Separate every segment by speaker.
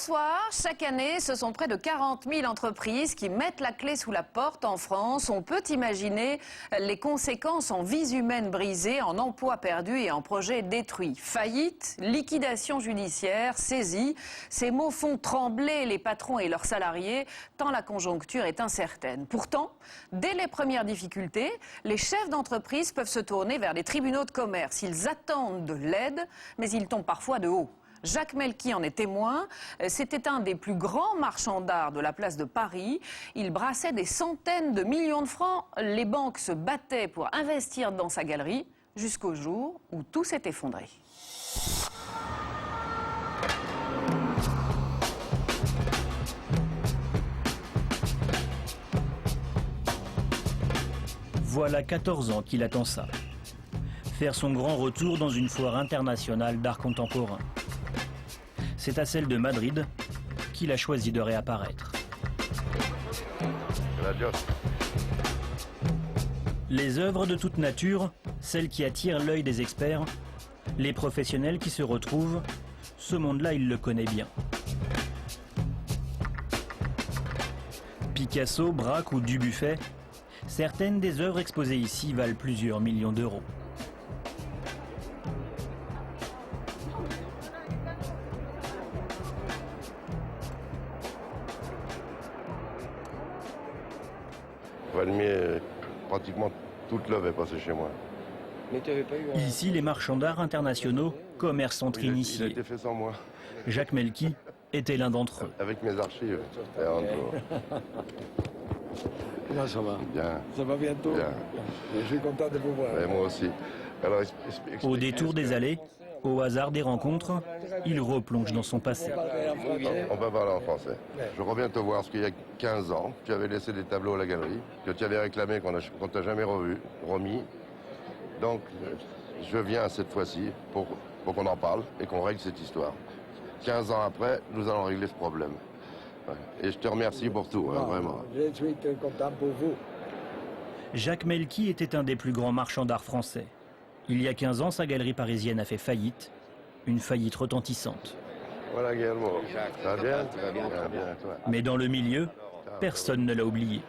Speaker 1: Bonsoir. Chaque année, ce sont près de 40 000 entreprises qui mettent la clé sous la porte en France. On peut imaginer les conséquences en vies humaines brisées, en emplois perdus et en projets détruits. Faillite, liquidation judiciaire, saisie. Ces mots font trembler les patrons et leurs salariés, tant la conjoncture est incertaine. Pourtant, dès les premières difficultés, les chefs d'entreprise peuvent se tourner vers les tribunaux de commerce. Ils attendent de l'aide, mais ils tombent parfois de haut. Jacques Melki en est témoin. C'était un des plus grands marchands d'art de la place de Paris. Il brassait des centaines de millions de francs. Les banques se battaient pour investir dans sa galerie jusqu'au jour où tout s'est effondré.
Speaker 2: Voilà 14 ans qu'il attend ça. Faire son grand retour dans une foire internationale d'art contemporain. C'est à celle de Madrid qu'il a choisi de réapparaître. Les œuvres de toute nature, celles qui attirent l'œil des experts, les professionnels qui se retrouvent, ce monde-là, il le connaît bien. Picasso, Braque ou Dubuffet, certaines des œuvres exposées ici valent plusieurs millions d'euros.
Speaker 3: Valmier, pratiquement toute l'œuvre est passée chez moi.
Speaker 4: Mais tu avais pas eu
Speaker 2: Ici, les marchands d'art internationaux commercent entre
Speaker 3: Il a
Speaker 2: initiés.
Speaker 3: été fait sans moi,
Speaker 2: Jacques Melki était l'un d'entre eux.
Speaker 3: avec mes archives. Et encore.
Speaker 4: Comment ça va?
Speaker 3: Bien,
Speaker 4: Ça va bientôt?
Speaker 3: bien.
Speaker 4: Je suis content de vous voir.
Speaker 3: Et moi aussi. Alors,
Speaker 2: Au détour des allées, au hasard des rencontres, il replonge dans son passé.
Speaker 3: On va parler en français. Je reviens te voir parce qu'il y a 15 ans, tu avais laissé des tableaux à la galerie, que tu avais réclamé qu'on t'a jamais remis. Donc, je viens cette fois-ci pour qu'on en parle et qu'on règle cette histoire. 15 ans après, nous allons régler ce problème. Ouais. Et je te remercie pour tout, hein, vraiment.
Speaker 4: Je suis content pour vous.
Speaker 2: Jacques Melki était un des plus grands marchands d'art français. Il y a 15 ans, sa galerie parisienne a fait faillite, une faillite retentissante.
Speaker 3: Voilà Guillermo. Ça va bien? Ça va bien, toi.
Speaker 2: Mais dans le milieu, personne ne l'a oublié.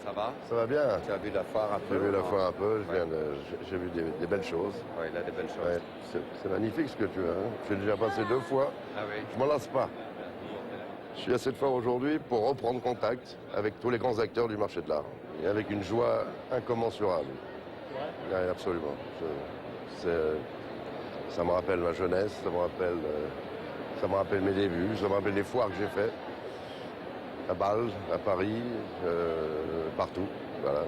Speaker 5: Ça va?
Speaker 3: Ça va bien?
Speaker 5: Tu as vu la foire un peu?
Speaker 3: J'ai vu la foire un peu, j'ai vu des belles choses.
Speaker 5: Oui, il a des belles choses.
Speaker 3: Ouais, c'est magnifique ce que tu as. Hein. J'ai déjà passé 2 fois.
Speaker 5: Ah oui?
Speaker 3: Je m'en lasse pas. Je suis à cette foire aujourd'hui pour reprendre contact avec tous les grands acteurs du marché de l'art. Et avec une joie incommensurable. Oui, absolument. Ça me rappelle ma jeunesse, ça me rappelle mes débuts, ça me rappelle les foires que j'ai faites. À Bâle, à Paris, partout. Voilà.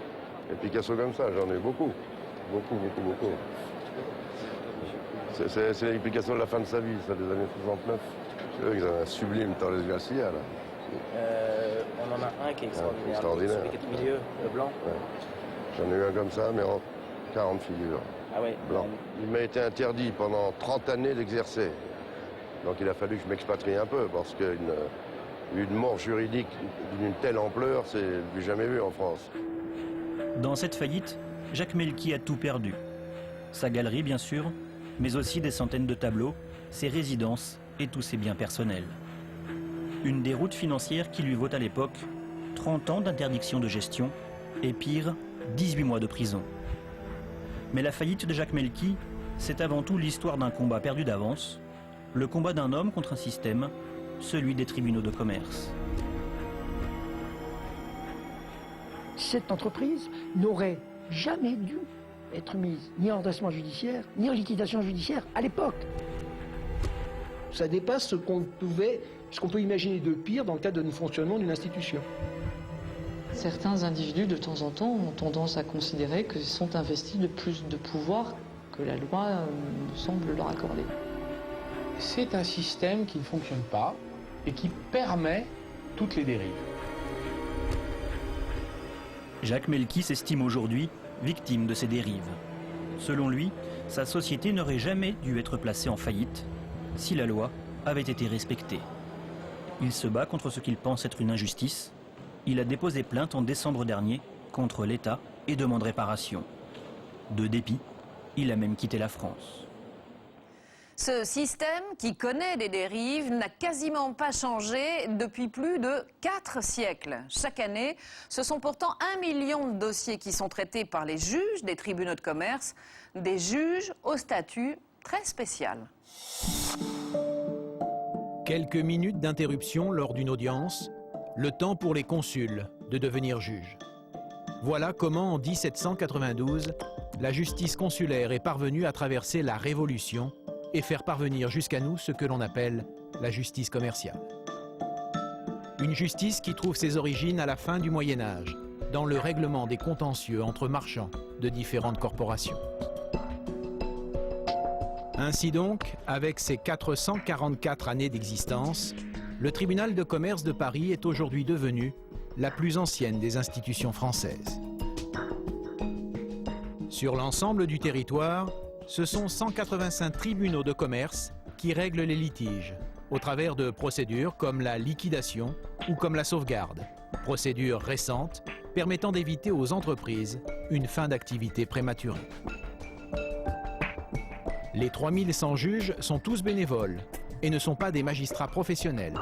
Speaker 3: Et Picasso comme ça, j'en ai eu beaucoup. Beaucoup. C'est les Picasso de la fin de sa vie, ça, des années 69. C'est eux qui ont un sublime Torres Garcia, là.
Speaker 6: On en a un qui est extraordinaire.
Speaker 3: Extraordinaire.
Speaker 6: Celui qui est au milieu, le blanc.
Speaker 3: Ouais. J'en ai eu un comme ça, mais en 40 figures.
Speaker 6: Ah oui.
Speaker 3: Blanc. Il m'a été interdit pendant 30 années d'exercer. Donc il a fallu que je m'expatrie un peu, parce qu'une mort juridique d'une telle ampleur, c'est du jamais vu en France.
Speaker 2: Dans cette faillite, Jacques Melki a tout perdu. Sa galerie, bien sûr, mais aussi des centaines de tableaux, ses résidences et tous ses biens personnels. Une déroute financière qui lui vaut à l'époque 30 ans d'interdiction de gestion et pire, 18 mois de prison. Mais la faillite de Jacques Melki, c'est avant tout l'histoire d'un combat perdu d'avance, le combat d'un homme contre un système, celui des tribunaux de commerce.
Speaker 7: Cette entreprise n'aurait jamais dû être mise ni en redressement judiciaire, ni en liquidation judiciaire à l'époque.
Speaker 8: Ça dépasse ce qu'on peut imaginer de pire dans le cadre de fonctionnement d'une institution.
Speaker 9: Certains individus, de temps en temps, ont tendance à considérer qu'ils sont investis de plus de pouvoir que la loi semble leur accorder.
Speaker 8: C'est un système qui ne fonctionne pas et qui permet toutes les dérives.
Speaker 2: Jacques Melki s'estime aujourd'hui victime de ces dérives. Selon lui, sa société n'aurait jamais dû être placée en faillite si la loi avait été respectée. Il se bat contre ce qu'il pense être une injustice. Il a déposé plainte en décembre dernier contre l'État et demande réparation. De dépit, il a même quitté la France.
Speaker 1: Ce système, qui connaît des dérives, n'a quasiment pas changé depuis plus de 4 siècles. Chaque année, ce sont pourtant 1 million de dossiers qui sont traités par les juges des tribunaux de commerce, des juges au statut très spécial.
Speaker 10: Quelques minutes d'interruption lors d'une audience, le temps pour les consuls de devenir juges. Voilà comment, en 1792, la justice consulaire est parvenue à traverser la Révolution et faire parvenir jusqu'à nous ce que l'on appelle la justice commerciale. Une justice qui trouve ses origines à la fin du Moyen-Âge, dans le règlement des contentieux entre marchands de différentes corporations. Ainsi donc, avec ses 444 années d'existence, le tribunal de commerce de Paris est aujourd'hui devenu la plus ancienne des institutions françaises. Sur l'ensemble du territoire, ce sont 185 tribunaux de commerce qui règlent les litiges, au travers de procédures comme la liquidation ou comme la sauvegarde, procédures récentes permettant d'éviter aux entreprises une fin d'activité prématurée. Les 3100 juges sont tous bénévoles et ne sont pas des magistrats professionnels,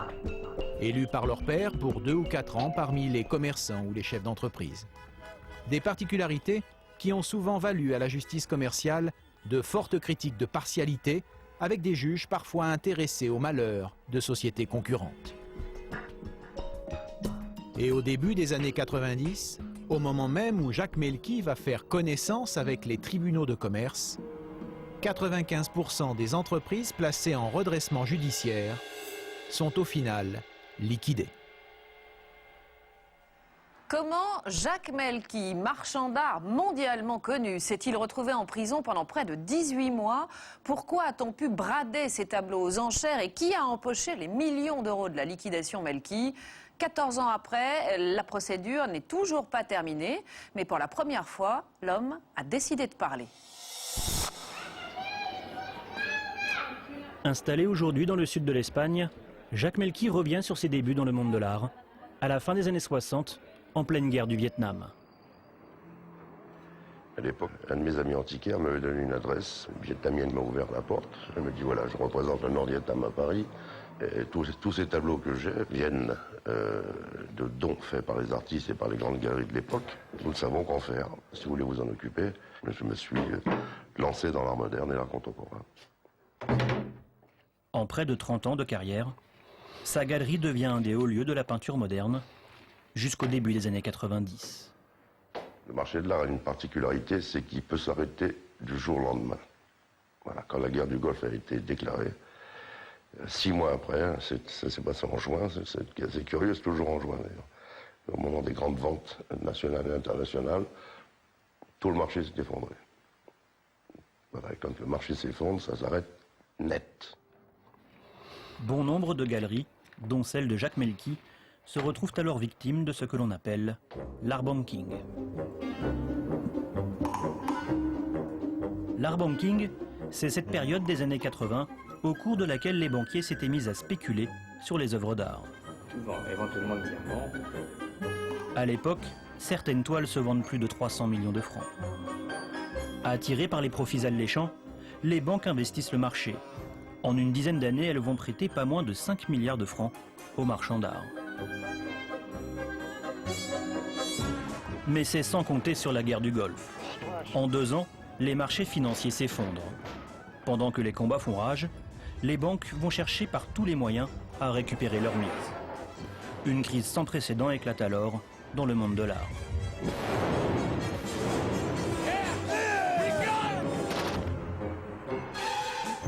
Speaker 10: élus par leur pairs pour 2 ou 4 ans parmi les commerçants ou les chefs d'entreprise. Des particularités qui ont souvent valu à la justice commerciale de fortes critiques de partialité, avec des juges parfois intéressés au malheur de sociétés concurrentes. Et au début des années 90, au moment même où Jacques Melki va faire connaissance avec les tribunaux de commerce, 95% des entreprises placées en redressement judiciaire sont au final liquidées.
Speaker 1: Comment Jacques Melki, marchand d'art mondialement connu, s'est-il retrouvé en prison pendant près de 18 mois? Pourquoi a-t-on pu brader ces tableaux aux enchères et qui a empoché les millions d'euros de la liquidation Melki? 14 ans après, la procédure n'est toujours pas terminée, mais pour la première fois, l'homme a décidé de parler.
Speaker 2: Installé aujourd'hui dans le sud de l'Espagne, Jacques Melki revient sur ses débuts dans le monde de l'art, à la fin des années 60, en pleine guerre du Vietnam.
Speaker 3: À l'époque, un de mes amis antiquaires m'avait donné une adresse. Une vietnamienne m'a ouvert la porte. Elle me dit voilà, je représente le Nord-Vietnam à Paris. Et tous ces tableaux que j'ai viennent de dons faits par les artistes et par les grandes galeries de l'époque. Nous ne savons qu'en faire. Si vous voulez vous en occuper, je me suis lancé dans l'art moderne et l'art contemporain.
Speaker 2: En près de 30 ans de carrière, sa galerie devient un des hauts lieux de la peinture moderne, jusqu'au début des années 90.
Speaker 3: Le marché de l'art a une particularité, c'est qu'il peut s'arrêter du jour au lendemain. Voilà, quand la guerre du Golfe a été déclarée, 6 mois après, ça s'est passé en juin, c'est curieux, c'est toujours en juin d'ailleurs. Au moment des grandes ventes nationales et internationales, tout le marché s'est effondré. Voilà, et quand le marché s'effondre, ça s'arrête net.
Speaker 2: Bon nombre de galeries, dont celle de Jacques Melki, se retrouvent alors victimes de ce que l'on appelle l'art banking. L'art banking, c'est cette période des années 80 au cours de laquelle les banquiers s'étaient mis à spéculer sur les œuvres d'art.
Speaker 6: Éventuellement le diamant.
Speaker 2: À l'époque, certaines toiles se vendent plus de 300 millions de francs. Attirées par les profits alléchants, les banques investissent le marché. En une dizaine d'années, elles vont prêter pas moins de 5 milliards de francs aux marchands d'art. Mais c'est sans compter sur la guerre du Golfe. En 2 ans, les marchés financiers s'effondrent. Pendant que les combats font rage, les banques vont chercher par tous les moyens à récupérer leur mise. Une crise sans précédent éclate alors dans le monde de l'art.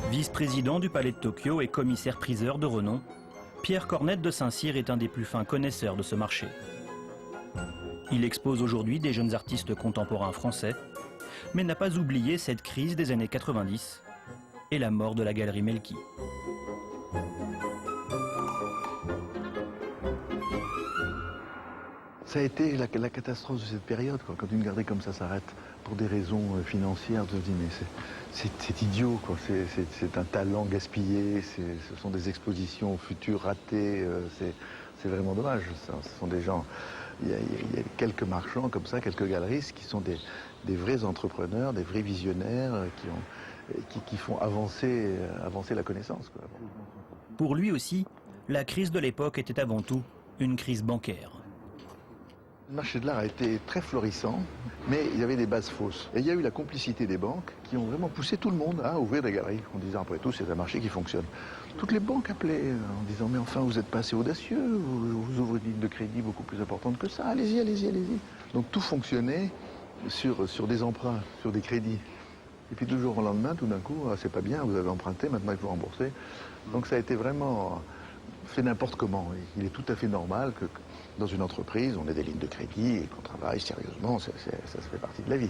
Speaker 2: Vice-président du Palais de Tokyo et commissaire-priseur de renom, Pierre Cornette de Saint-Cyr est un des plus fins connaisseurs de ce marché. Il expose aujourd'hui des jeunes artistes contemporains français, mais n'a pas oublié cette crise des années 90 et la mort de la galerie Melki.
Speaker 11: Ça a été la catastrophe de cette période, quoi. Quand une galerie comme ça s'arrête pour des raisons financières, tu te dis mais c'est idiot, quoi. C'est un talent gaspillé, ce sont des expositions futures ratées, c'est vraiment dommage. Ce sont des gens, il y a quelques marchands comme ça, quelques galeristes qui sont des vrais entrepreneurs, des vrais visionnaires, qui font avancer la connaissance, quoi.
Speaker 2: Pour lui aussi, la crise de l'époque était avant tout une crise bancaire.
Speaker 11: Le marché de l'art a été très florissant, mais il y avait des bases fausses. Et il y a eu la complicité des banques qui ont vraiment poussé tout le monde à ouvrir des galeries, en disant après tout c'est un marché qui fonctionne. Toutes les banques appelaient en disant mais enfin vous n'êtes pas assez audacieux, vous ouvrez une ligne de crédit beaucoup plus importante que ça, allez-y, allez-y, allez-y. Donc tout fonctionnait sur des emprunts, sur des crédits. Et puis du jour au lendemain, tout d'un coup, ah, c'est pas bien, vous avez emprunté, maintenant il faut rembourser. Donc ça a été vraiment fait n'importe comment. Il est tout à fait normal que dans une entreprise, on ait des lignes de crédit et qu'on travaille sérieusement, ça fait partie de la vie.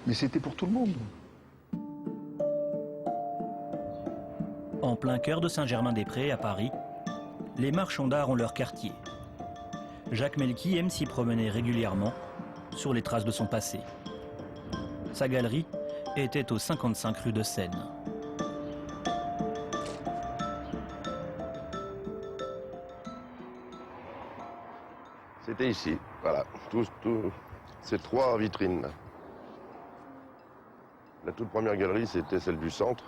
Speaker 11: Mais c'était pour tout le monde.
Speaker 2: En plein cœur de Saint-Germain-des-Prés, à Paris, les marchands d'art ont leur quartier. Jacques Melki aime s'y promener régulièrement, sur les traces de son passé. Sa galerie était au 55 rue de Seine.
Speaker 3: C'était ici, voilà, ces 3 vitrines. La toute première galerie, c'était celle du centre.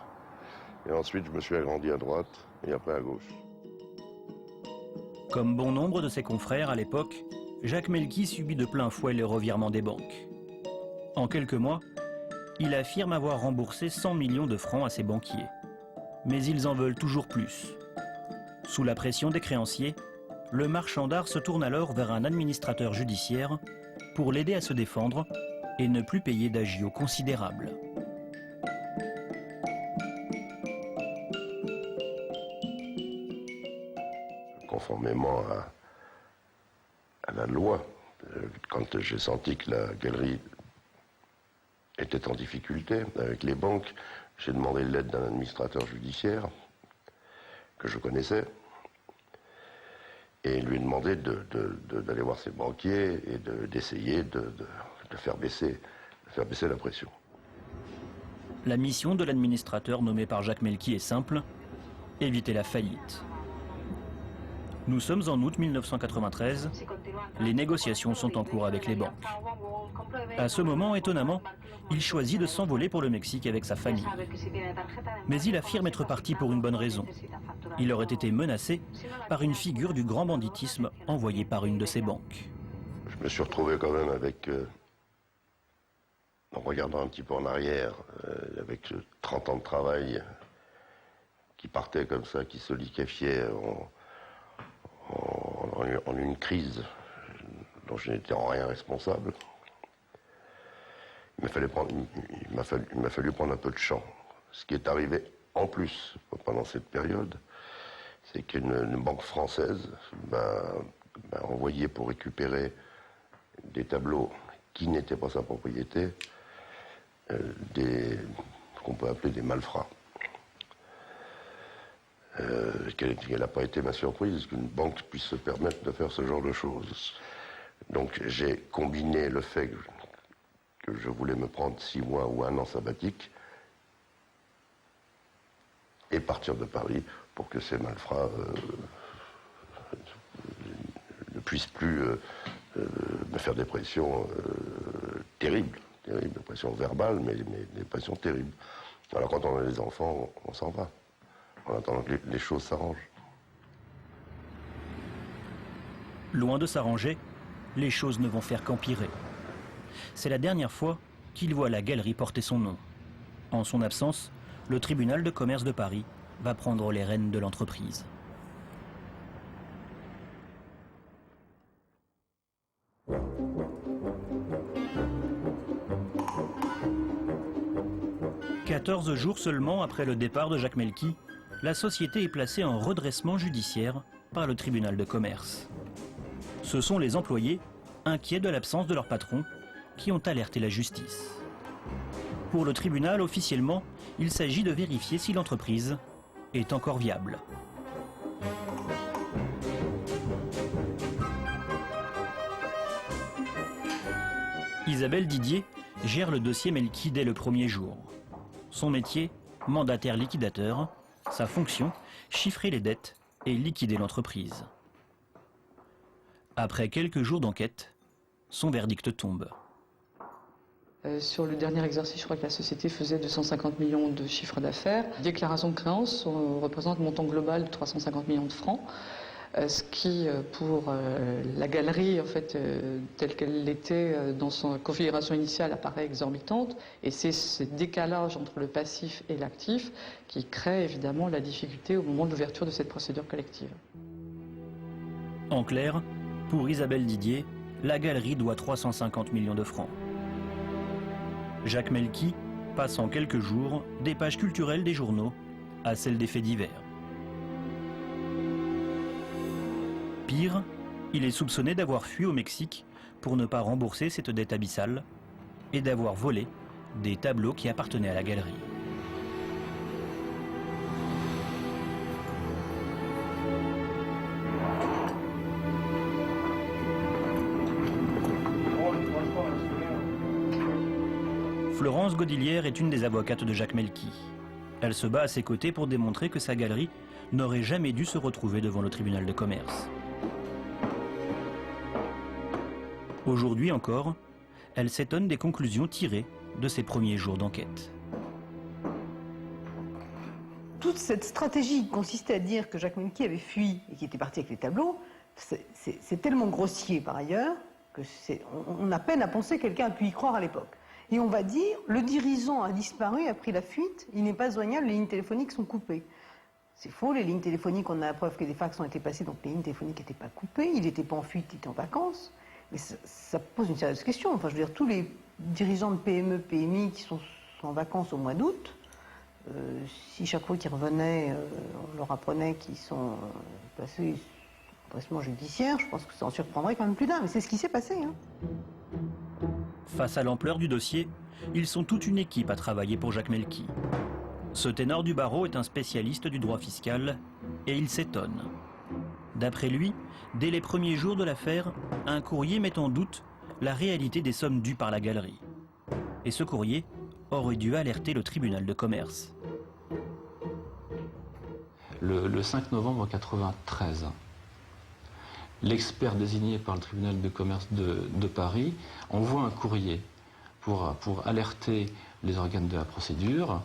Speaker 3: Et ensuite, je me suis agrandi à droite et après à gauche.
Speaker 2: Comme bon nombre de ses confrères à l'époque, Jacques Melki subit de plein fouet les revirements des banques. En quelques mois, il affirme avoir remboursé 100 millions de francs à ses banquiers. Mais ils en veulent toujours plus. Sous la pression des créanciers, le marchand d'art se tourne alors vers un administrateur judiciaire pour l'aider à se défendre et ne plus payer d'agios considérables.
Speaker 3: Conformément à la loi, quand j'ai senti que la galerie était en difficulté avec les banques, j'ai demandé l'aide d'un administrateur judiciaire que je connaissais et lui ai demandé d'aller voir ses banquiers et d'essayer de faire baisser la pression.
Speaker 2: La mission de l'administrateur nommé par Jacques Melki est simple, éviter la faillite. Nous sommes en août 1993, les négociations sont en cours avec les banques. À ce moment, étonnamment, il choisit de s'envoler pour le Mexique avec sa famille. Mais il affirme être parti pour une bonne raison. Il aurait été menacé par une figure du grand banditisme envoyée par une de ses banques.
Speaker 3: Je me suis retrouvé quand même avec, en regardant un petit peu en arrière, avec 30 ans de travail qui partait comme ça, qui se liquéfiait en une crise dont je n'étais en rien responsable. Il m'a fallu prendre un peu de champ. Ce qui est arrivé en plus pendant cette période, c'est qu'une banque française m'a envoyé pour récupérer des tableaux qui n'étaient pas sa propriété, qu'on peut appeler des malfrats. Quelle n'a pas été ma surprise qu'une banque puisse se permettre de faire ce genre de choses. Donc j'ai combiné le fait que je voulais me prendre 6 mois ou 1 an sabbatique et partir de Paris pour que ces malfrats ne puissent plus me faire des pressions terribles, des pressions verbales, mais des pressions terribles. Alors quand on a des enfants, on s'en va. En attendant que les choses s'arrangent.
Speaker 2: Loin de s'arranger, les choses ne vont faire qu'empirer. C'est la dernière fois qu'il voit la galerie porter son nom. En son absence, le tribunal de commerce de Paris va prendre les rênes de l'entreprise. « 14 jours seulement après le départ de Jacques Melki, la société est placée en redressement judiciaire par le tribunal de commerce. Ce sont les employés, inquiets de l'absence de leur patron, qui ont alerté la justice. Pour le tribunal, officiellement, il s'agit de vérifier si l'entreprise est encore viable. Isabelle Didier gère le dossier Melki dès le premier jour. Son métier, mandataire liquidateur. Sa fonction, chiffrer les dettes et liquider l'entreprise. Après quelques jours d'enquête, son verdict tombe.
Speaker 9: Sur le dernier exercice, je crois que la société faisait 250 millions de chiffre d'affaires. Déclaration de créances représente un montant global de 350 millions de francs. Ce qui, pour la galerie, en fait, telle qu'elle l'était dans son configuration initiale, apparaît exorbitante. Et c'est ce décalage entre le passif et l'actif qui crée évidemment la difficulté au moment de l'ouverture de cette procédure collective.
Speaker 2: En clair, pour Isabelle Didier, la galerie doit 350 millions de francs. Jacques Melki passe en quelques jours des pages culturelles des journaux à celles des faits divers. Pire, il est soupçonné d'avoir fui au Mexique pour ne pas rembourser cette dette abyssale et d'avoir volé des tableaux qui appartenaient à la galerie. Florence Godilière est une des avocates de Jacques Melki. Elle se bat à ses côtés pour démontrer que sa galerie n'aurait jamais dû se retrouver devant le tribunal de commerce. Aujourd'hui encore, elle s'étonne des conclusions tirées de ses premiers jours d'enquête.
Speaker 12: Toute cette stratégie qui consistait à dire que Jacques Melki avait fui et qu'il était parti avec les tableaux, c'est tellement grossier par ailleurs que on a peine à penser que quelqu'un a pu y croire à l'époque. Et on va dire, le dirigeant a disparu, a pris la fuite, il n'est pas joignable, les lignes téléphoniques sont coupées. C'est faux, les lignes téléphoniques, on a la preuve que des fax ont été passés, donc les lignes téléphoniques n'étaient pas coupées, il n'était pas en fuite, il était en vacances. Mais ça pose une sérieuse question. Enfin, je veux dire, tous les dirigeants de PME, PMI qui sont en vacances au mois d'août, si chaque fois qu'ils revenaient, on leur apprenait qu'ils sont passés au redressement judiciaire, je pense que ça en surprendrait quand même plus d'un. Mais c'est ce qui s'est passé. Hein.
Speaker 2: Face à l'ampleur du dossier, ils sont toute une équipe à travailler pour Jacques Melki. Ce ténor du barreau est un spécialiste du droit fiscal et il s'étonne. D'après lui, dès les premiers jours de l'affaire, un courrier met en doute la réalité des sommes dues par la galerie. Et ce courrier aurait dû alerter le tribunal de commerce.
Speaker 13: Le 5 novembre 1993, l'expert désigné par le tribunal de commerce de Paris envoie un courrier pour alerter les organes de la procédure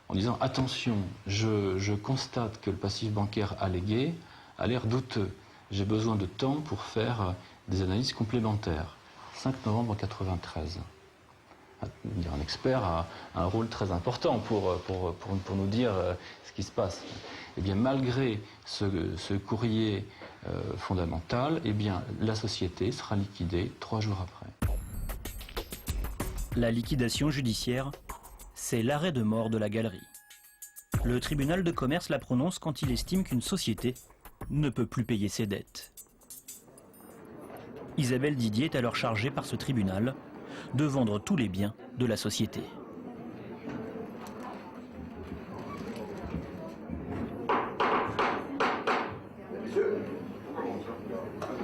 Speaker 13: en disant « Attention, je constate que le passif bancaire allégué a l'air douteux. J'ai besoin de temps pour faire des analyses complémentaires. » 5 novembre 1993. Un expert a un rôle très important pour nous dire ce qui se passe. Eh bien, malgré ce courrier fondamental, eh bien, la société sera liquidée 3 jours après.
Speaker 2: La liquidation judiciaire, c'est l'arrêt de mort de la galerie. Le tribunal de commerce la prononce quand il estime qu'une société ne peut plus payer ses dettes. Isabelle Didier est alors chargée par ce tribunal de vendre tous les biens de la société.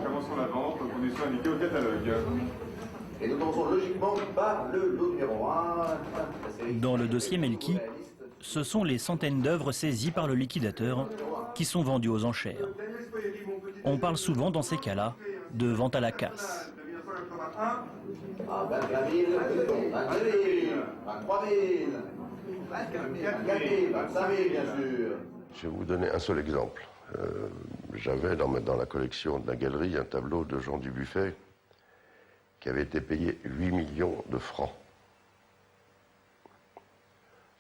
Speaker 14: Commençons la vente en conditions indiquées au catalogue. Et nous commençons logiquement par le lot numéro 1.
Speaker 2: Dans le dossier Melki, ce sont les centaines d'œuvres saisies par le liquidateur qui sont vendues aux enchères. On parle souvent dans ces cas-là de vente à la casse.
Speaker 14: 21 000, 22 000, 23 000, 24 000, 25 000 bien sûr.
Speaker 3: Je vais vous donner un seul exemple. J'avais dans la collection de la galerie un tableau de Jean Dubuffet qui avait été payé 8 millions de francs.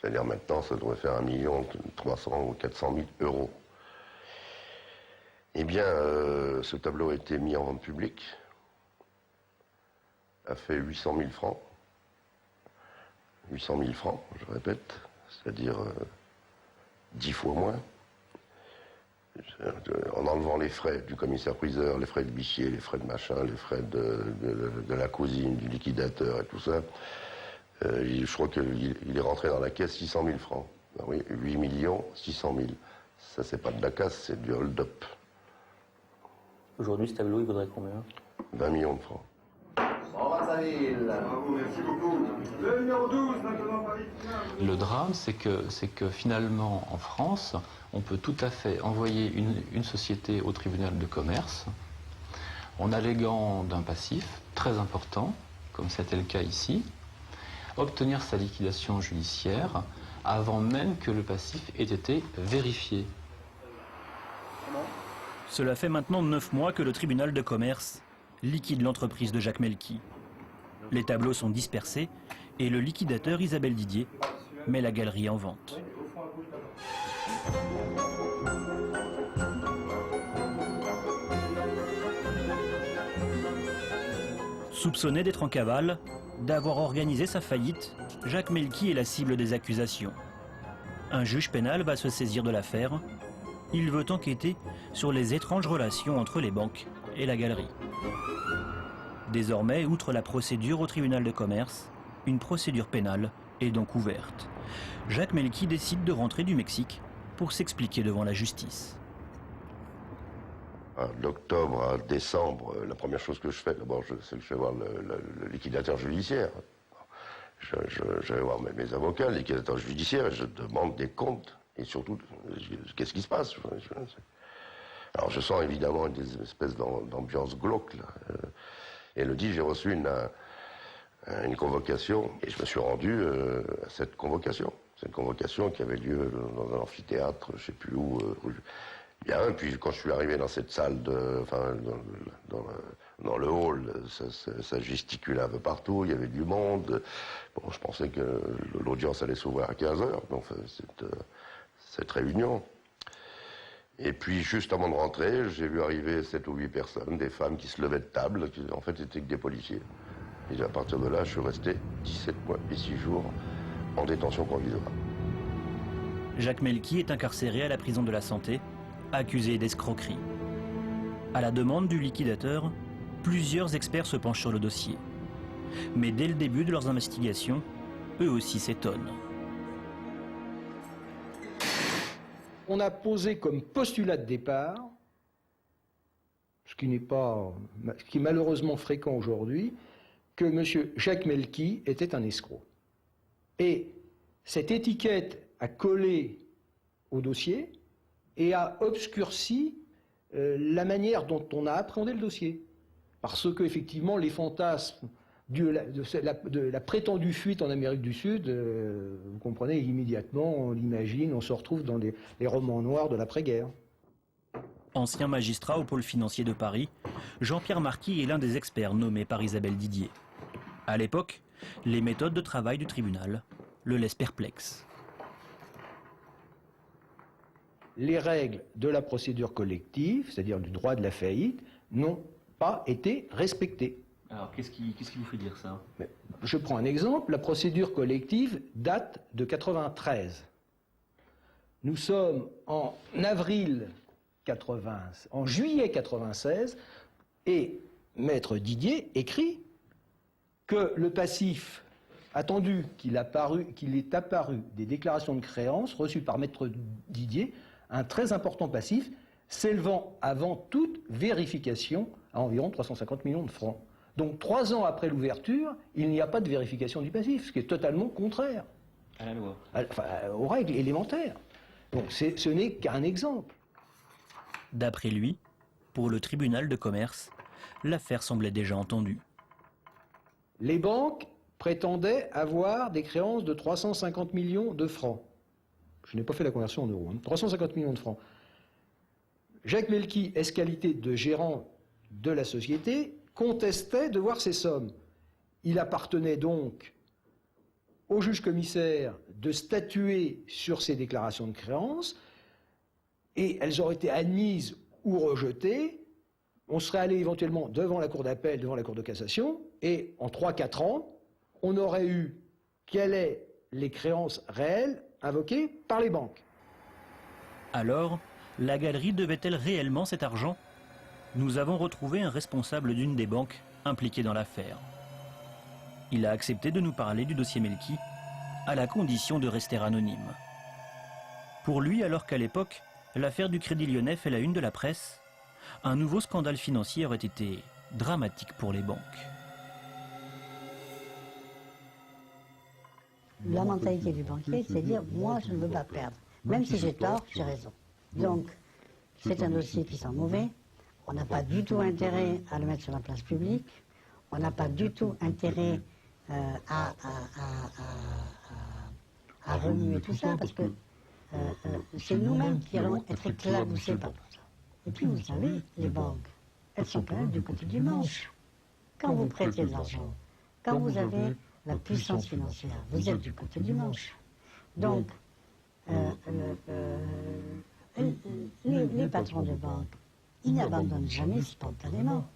Speaker 3: C'est-à-dire maintenant, ça devrait faire 1 300 000 ou 400 000 euros. Eh bien, ce tableau a été mis en vente publique, a fait 800 000 francs. 800 000 francs, je répète, c'est-à-dire 10 fois moins. En enlevant les frais du commissaire-priseur, les frais de bichier, les frais de machin, les frais de la cousine, du liquidateur et tout ça, je crois qu'il est rentré dans la caisse 600 000 francs. Ben oui, 8 millions, 600 000. Ça, c'est pas de la casse, c'est du hold-up.
Speaker 15: Aujourd'hui, ce tableau, il vaudrait combien?
Speaker 3: 20 millions de francs.
Speaker 14: 125 000. Bravo, merci beaucoup. Le numéro 12, maintenant Paris.
Speaker 13: Le drame, c'est que finalement, en France, on peut tout à fait envoyer une société au tribunal de commerce en alléguant d'un passif très important, comme c'était le cas ici, obtenir sa liquidation judiciaire avant même que le passif ait été vérifié.
Speaker 2: Cela fait maintenant 9 mois que le tribunal de commerce liquide l'entreprise de Jacques Melki. Les tableaux sont dispersés et le liquidateur Isabelle Didier met la galerie en vente. Soupçonné d'être en cavale, d'avoir organisé sa faillite, Jacques Melki est la cible des accusations. Un juge pénal va se saisir de l'affaire. Il veut enquêter sur les étranges relations entre les banques et la galerie. Désormais, outre la procédure au tribunal de commerce, une procédure pénale est donc ouverte. Jacques Melki décide de rentrer du Mexique pour s'expliquer devant la justice.
Speaker 3: D'octobre à décembre, la première chose que je fais, d'abord, c'est que je vais voir le liquidateur judiciaire. Je vais voir mes avocats, le liquidateur judiciaire, et je demande des comptes. Et surtout, qu'est-ce qui se passe? Alors je sens évidemment une espèce d'ambiance glauque, là. Et elle dit, j'ai reçu une convocation, et je me suis rendu à cette convocation. C'est une convocation qui avait lieu dans un amphithéâtre, je ne sais plus où, rue Bien, puis quand je suis arrivé dans cette salle, dans le hall, ça gesticulait un peu partout, il y avait du monde. Bon, je pensais que l'audience allait s'ouvrir à 15h, donc cette réunion. Et puis, juste avant de rentrer, j'ai vu arriver 7 ou 8 personnes, des femmes qui se levaient de table, qui en fait étaient que des policiers. Et à partir de là, je suis resté 17 mois et 6 jours en détention provisoire.
Speaker 2: Jacques Melki est incarcéré à la prison de la Santé, accusé d'escroquerie. À la demande du liquidateur, plusieurs experts se penchent sur le dossier. Mais dès le début de leurs investigations, eux aussi s'étonnent.
Speaker 8: On a posé comme postulat de départ, ce qui est malheureusement fréquent aujourd'hui, que M. Jacques Melki était un escroc. Et cette étiquette a collé au dossier et a obscurci la manière dont on a appréhendé le dossier. Parce que, effectivement, les fantasmes de la prétendue fuite en Amérique du Sud, vous comprenez, immédiatement, on l'imagine, on se retrouve dans les romans noirs de l'après-guerre.
Speaker 2: Ancien magistrat au pôle financier de Paris, Jean-Pierre Marquis est l'un des experts nommés par Isabelle Didier. À l'époque, les méthodes de travail du tribunal le laissent perplexe.
Speaker 8: Les règles de la procédure collective, c'est-à-dire du droit de la faillite, n'ont pas été respectées.
Speaker 15: Alors, qu'est-ce qui vous fait dire ça?
Speaker 8: Je prends un exemple, la procédure collective date de 93. Nous sommes en juillet 96, et Maître Didier écrit que le passif attendu qu'il est apparu des déclarations de créances reçues par Maître Didier, un très important passif, s'élevant avant toute vérification à environ 350 millions de francs. Donc 3 ans après l'ouverture, il n'y a pas de vérification du passif, ce qui est totalement contraire
Speaker 15: à la loi,
Speaker 8: aux règles élémentaires. Donc ce n'est qu'un exemple.
Speaker 2: D'après lui, pour le tribunal de commerce, l'affaire semblait déjà entendue.
Speaker 8: Les banques prétendaient avoir des créances de 350 millions de francs. Je n'ai pas fait la conversion en euros, 350 millions de francs. Jacques Melki, qualité de gérant de la société, contestait de voir ces sommes. Il appartenait donc au juge commissaire de statuer sur ces déclarations de créances, et elles auraient été admises ou rejetées. On serait allé éventuellement devant la cour d'appel, devant la cour de cassation, et en 3-4 ans, on aurait eu quelles sont les créances réelles invoquées par les banques.
Speaker 2: Alors, la galerie devait-elle réellement cet argent? Nous avons retrouvé un responsable d'une des banques impliquées dans l'affaire. Il a accepté de nous parler du dossier Melki, à la condition de rester anonyme. Pour lui, alors qu'à l'époque, l'affaire du Crédit Lyonnais fait la une de la presse, un nouveau scandale financier aurait été dramatique pour les banques.
Speaker 16: La mentalité du banquier, c'est de dire « moi, je ne veux pas perdre. Même si j'ai tort, j'ai raison ». Donc, c'est un dossier qui sent mauvais. On n'a pas du tout intérêt à le mettre sur la place publique. On n'a pas du tout intérêt à remuer tout ça, parce que c'est nous-mêmes qui allons être éclaboussés par tout ça. Et puis, vous savez, les banques, elles sont quand même du côté du manche. Quand vous prêtez de l'argent, quand vous avez la puissance financière, vous êtes du côté du manche. Donc, les patrons de banque, ils n'abandonnent jamais spontanément.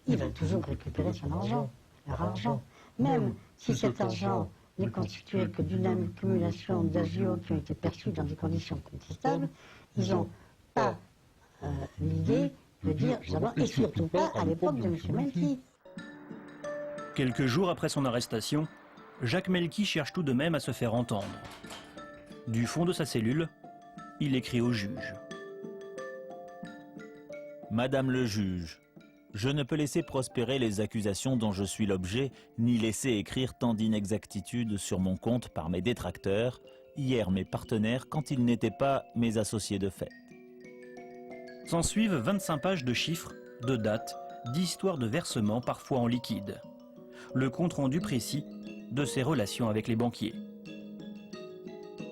Speaker 16: Ils veulent toujours récupérer son argent, leur argent. Même si cet argent n'est constitué que d'une accumulation d'agios qui ont été perçus dans des conditions contestables, ils n'ont pas l'idée de dire, et surtout pas à l'époque de M. Melki.
Speaker 2: Quelques jours après son arrestation, Jacques Melki cherche tout de même à se faire entendre. Du fond de sa cellule, il écrit au juge.
Speaker 17: Madame le juge, je ne peux laisser prospérer les accusations dont je suis l'objet, ni laisser écrire tant d'inexactitudes sur mon compte par mes détracteurs, hier mes partenaires quand ils n'étaient pas mes associés de fait.
Speaker 2: S'ensuivent 25 pages de chiffres, de dates, d'histoires de versements parfois en liquide. Le compte-rendu précis de ses relations avec les banquiers.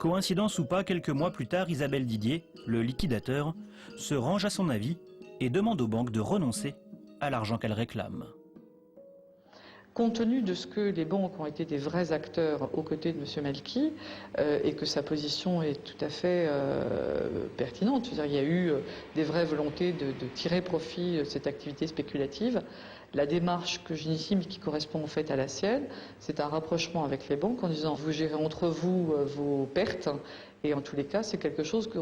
Speaker 2: Coïncidence ou pas, quelques mois plus tard, Isabelle Didier, le liquidateur, se range à son avis et demande aux banques de renoncer à l'argent qu'elles réclament.
Speaker 9: Compte tenu de ce que les banques ont été des vrais acteurs aux côtés de M. Melki et que sa position est tout à fait pertinente, c'est-à-dire il y a eu des vraies volontés de tirer profit de cette activité spéculative, la démarche que j'initie, mais qui correspond en fait à la sienne, c'est un rapprochement avec les banques en disant vous gérez entre vous vos pertes et en tous les cas c'est quelque chose que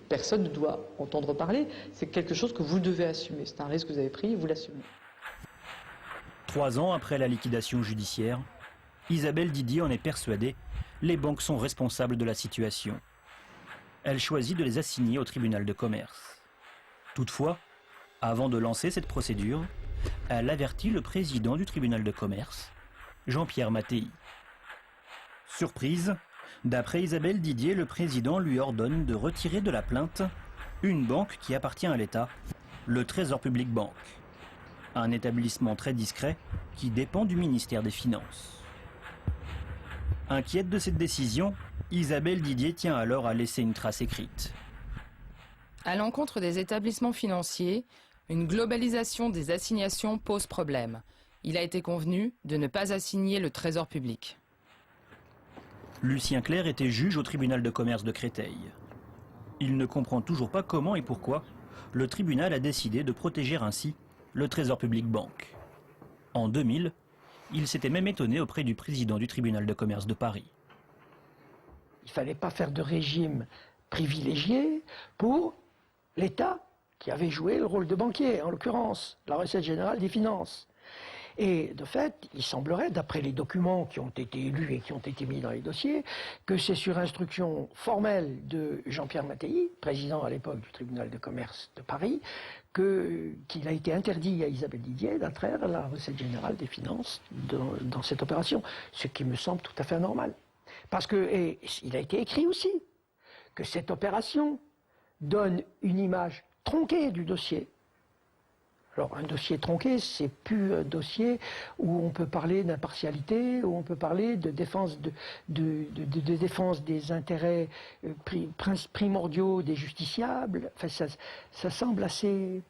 Speaker 9: personne ne doit entendre parler, c'est quelque chose que vous devez assumer, c'est un risque que vous avez pris et vous l'assumez.
Speaker 2: 3 ans après la liquidation judiciaire, Isabelle Didier en est persuadée, les banques sont responsables de la situation. Elle choisit de les assigner au tribunal de commerce. Toutefois, avant de lancer cette procédure, elle avertit le président du tribunal de commerce, Jean-Pierre Mattei. Surprise, d'après Isabelle Didier, le président lui ordonne de retirer de la plainte une banque qui appartient à l'État, le Trésor Public Banque. Un établissement très discret qui dépend du ministère des Finances. Inquiète de cette décision, Isabelle Didier tient alors à laisser une trace écrite.
Speaker 18: À l'encontre des établissements financiers, une globalisation des assignations pose problème. Il a été convenu de ne pas assigner le Trésor public.
Speaker 2: Lucien Clerc était juge au tribunal de commerce de Créteil. Il ne comprend toujours pas comment et pourquoi le tribunal a décidé de protéger ainsi le Trésor Public Banque. En 2000, il s'était même étonné auprès du président du tribunal de commerce de Paris.
Speaker 7: Il ne fallait pas faire de régime privilégié pour l'État qui avait joué le rôle de banquier, en l'occurrence la Recette Générale des Finances. Et de fait, il semblerait, d'après les documents qui ont été lus et qui ont été mis dans les dossiers, que c'est sur instruction formelle de Jean-Pierre Mattei, président à l'époque du tribunal de commerce de Paris, qu'il a été interdit à Isabelle Didier d'attraire la Recette Générale des Finances dans cette opération, ce qui me semble tout à fait normal. Parce que, il a été écrit aussi, que cette opération donne une image tronquée du dossier. Alors un dossier tronqué, c'est plus un dossier où on peut parler d'impartialité, où on peut parler de défense, de défense des intérêts primordiaux des justiciables. Enfin, ça semble assez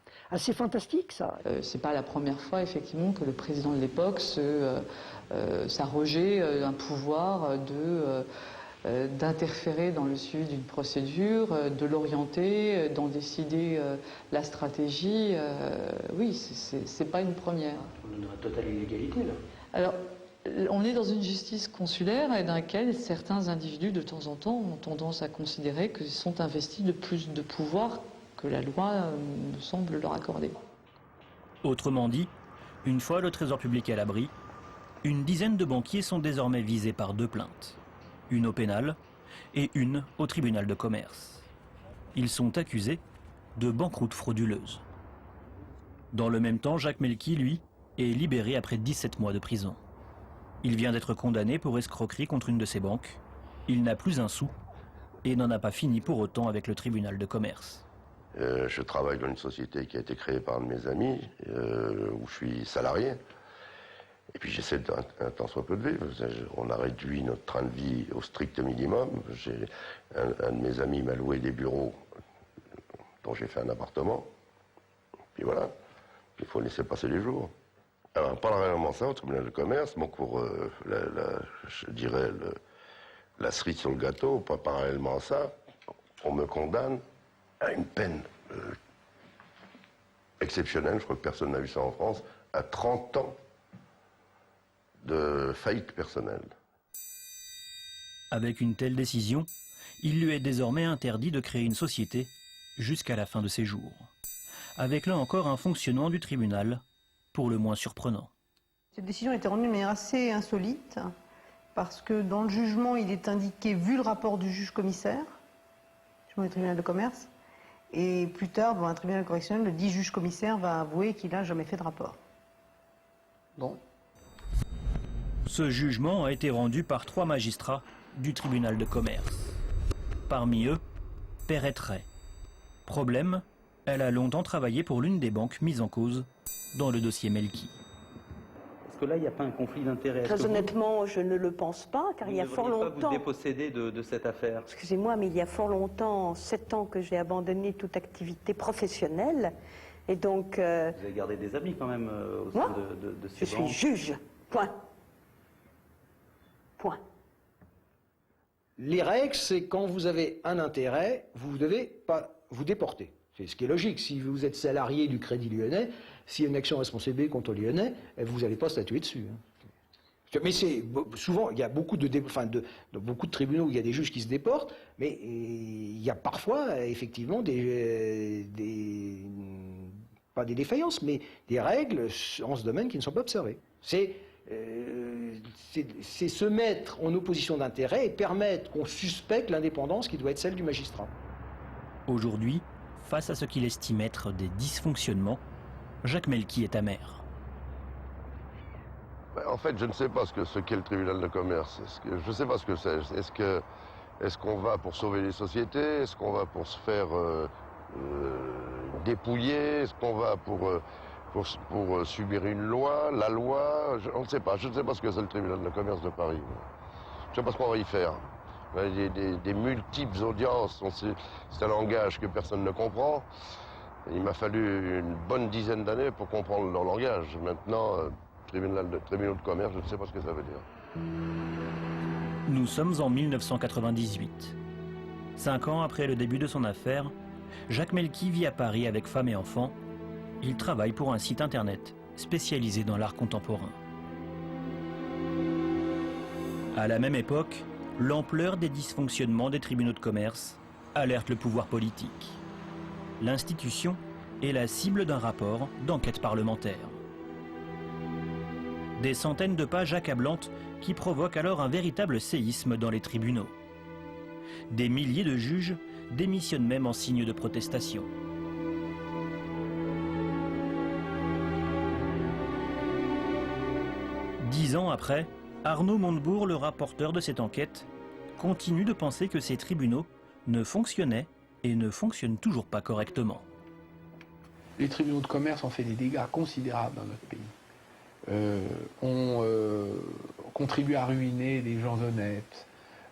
Speaker 7: fantastique, ça.
Speaker 9: C'est pas la première fois, effectivement, que le président de l'époque s'arrogeait un pouvoir d'interférer dans le suivi d'une procédure, de l'orienter, d'en décider la stratégie. Oui, c'est pas une première.
Speaker 15: On est dans la totale illégalité, là.
Speaker 9: Alors, on est dans une justice consulaire et dans laquelle certains individus, de temps en temps, ont tendance à considérer qu'ils sont investis de plus de pouvoir que la loi ne semble leur accorder.
Speaker 2: Autrement dit, une fois le Trésor public à l'abri, une dizaine de banquiers sont désormais visés par 2 plaintes. Une au pénal et une au tribunal de commerce. Ils sont accusés de banqueroute frauduleuse. Dans le même temps, Jacques Melki, lui, est libéré après 17 mois de prison. Il vient d'être condamné pour escroquerie contre une de ses banques. Il n'a plus un sou et n'en a pas fini pour autant avec le tribunal de commerce.
Speaker 3: Je travaille dans une société qui a été créée par un de mes amis, où je suis salarié. Et puis j'essaie d'un tant soit peu de vivre. On a réduit notre train de vie au strict minimum. Un de mes amis m'a loué des bureaux dont j'ai fait un appartement. Puis voilà, il faut laisser passer les jours. Alors, parallèlement à ça, au tribunal de commerce, bon, pour, je dirais, la cerise sur le gâteau, pas parallèlement à ça, on me condamne à une peine exceptionnelle, je crois que personne n'a vu ça en France, à 30 ans de faillite personnelle.
Speaker 2: Avec une telle décision, il lui est désormais interdit de créer une société jusqu'à la fin de ses jours. Avec là encore un fonctionnement du tribunal pour le moins surprenant.
Speaker 12: Cette décision a été rendue de manière assez insolite, parce que dans le jugement, il est indiqué, vu le rapport du juge-commissaire, du tribunal de commerce, et plus tard, dans un tribunal correctionnel, le dit juge-commissaire va avouer qu'il n'a jamais fait de rapport. Bon.
Speaker 2: Ce jugement a été rendu par 3 magistrats du tribunal de commerce. Parmi eux, Perrette Ray. Problème, elle a longtemps travaillé pour l'une des banques mises en cause dans le dossier Melki.
Speaker 15: Est-ce que là, il n'y a pas un conflit d'intérêts?
Speaker 19: Très honnêtement, je ne le pense pas, car il y a fort longtemps...
Speaker 15: Vous ne devriez pas vous déposséder de cette affaire?
Speaker 19: Excusez-moi, mais il y a fort longtemps, 7 ans, que j'ai abandonné toute activité professionnelle, et donc... Vous
Speaker 15: avez gardé des amis quand même au sein de ces banques?
Speaker 19: Je suis juge, point. Point.
Speaker 8: Les règles, c'est quand vous avez un intérêt, vous ne devez pas vous déporter. C'est ce qui est logique. Si vous êtes salarié du Crédit Lyonnais, s'il y a une action responsabilité contre Lyonnais, vous n'allez pas statuer dessus. Mais c'est souvent, il y a beaucoup de tribunaux où il y a des juges qui se déportent, mais il y a parfois effectivement pas des défaillances, mais des règles en ce domaine qui ne sont pas observées. C'est se mettre en opposition d'intérêt et permettre qu'on suspecte l'indépendance qui doit être celle du magistrat.
Speaker 2: Aujourd'hui, face à ce qu'il estime être des dysfonctionnements, Jacques Melki est amer.
Speaker 3: En fait, je ne sais pas ce qu'est le tribunal de commerce. Je ne sais pas ce que c'est. Est-ce qu'on va pour sauver les sociétés? Est-ce qu'on va pour se faire dépouiller? Est-ce qu'on va pour subir une loi, la loi? On ne sait pas. Je ne sais pas ce que c'est le tribunal de commerce de Paris. Je ne sais pas ce qu'on va y faire. Des multiples audiences, c'est un langage que personne ne comprend. Il m'a fallu une bonne dizaine d'années pour comprendre leur langage. Maintenant, tribunal de commerce, je ne sais pas ce que ça veut dire.
Speaker 2: Nous sommes en 1998. 5 ans après le début de son affaire, Jacques Melki vit à Paris avec femme et enfants. Il travaille pour un site internet spécialisé dans l'art contemporain. À la même époque, l'ampleur des dysfonctionnements des tribunaux de commerce alerte le pouvoir politique. L'institution est la cible d'un rapport d'enquête parlementaire. Des centaines de pages accablantes qui provoquent alors un véritable séisme dans les tribunaux. Des milliers de juges démissionnent même en signe de protestation. Dix ans après, Arnaud Montebourg, le rapporteur de cette enquête, continue de penser que ces tribunaux ne fonctionnaient et ne fonctionnent toujours pas correctement.
Speaker 20: Les tribunaux de commerce ont fait des dégâts considérables dans notre pays. On contribue à ruiner des gens honnêtes,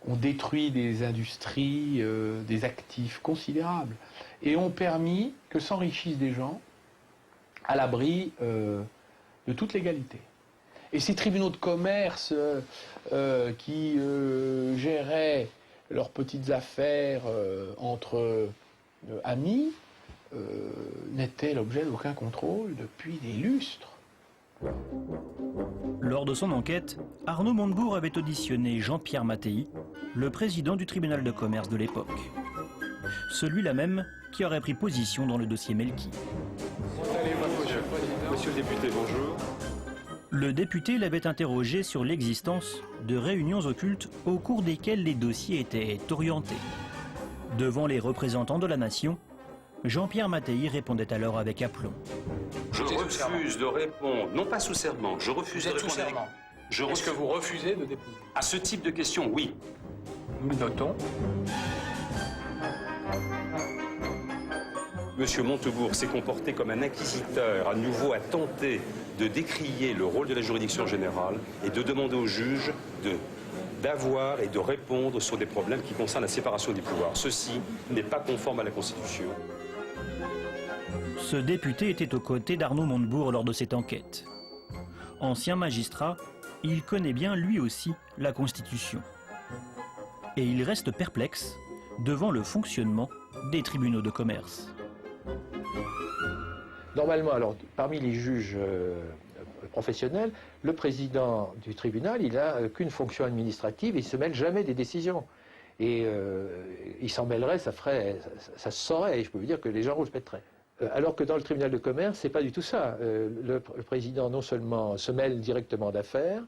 Speaker 20: on détruit des industries, des actifs considérables, et ont permis que s'enrichissent des gens à l'abri de toute légalité. Et ces tribunaux de commerce qui géraient leurs petites affaires entre amis n'étaient l'objet d'aucun contrôle depuis des lustres.
Speaker 2: Lors de son enquête, Arnaud Montebourg avait auditionné Jean-Pierre Mattei, le président du tribunal de commerce de l'époque. Celui-là même qui aurait pris position dans le dossier Melki.
Speaker 14: Monsieur le député, bonjour.
Speaker 2: Le député l'avait interrogé sur l'existence de réunions occultes au cours desquelles les dossiers étaient orientés. Devant les représentants de la nation, Jean-Pierre Mattei répondait alors avec aplomb.
Speaker 21: Je refuse de répondre, non pas sous serment, je refuse de répondre. Sous serment.
Speaker 20: Est-ce que vous refusez de déposer?
Speaker 21: À ce type de questions, oui.
Speaker 20: Nous le notons.
Speaker 21: Monsieur Montebourg s'est comporté comme un inquisiteur, à nouveau a tenté de décrier le rôle de la juridiction générale et de demander aux juges d'avoir et de répondre sur des problèmes qui concernent la séparation des pouvoirs. Ceci n'est pas conforme à la Constitution.
Speaker 2: Ce député était aux côtés d'Arnaud Montebourg lors de cette enquête. Ancien magistrat, il connaît bien lui aussi la Constitution. Et il reste perplexe devant le fonctionnement des tribunaux de commerce.
Speaker 4: Normalement, alors, parmi les juges professionnels, le président du tribunal, il n'a qu'une fonction administrative, il ne se mêle jamais des décisions. Et il s'en mêlerait, ça se saurait, et je peux vous dire que les gens rouspèteraient. Alors que dans le tribunal de commerce, c'est pas du tout ça. Le président non seulement se mêle directement d'affaires,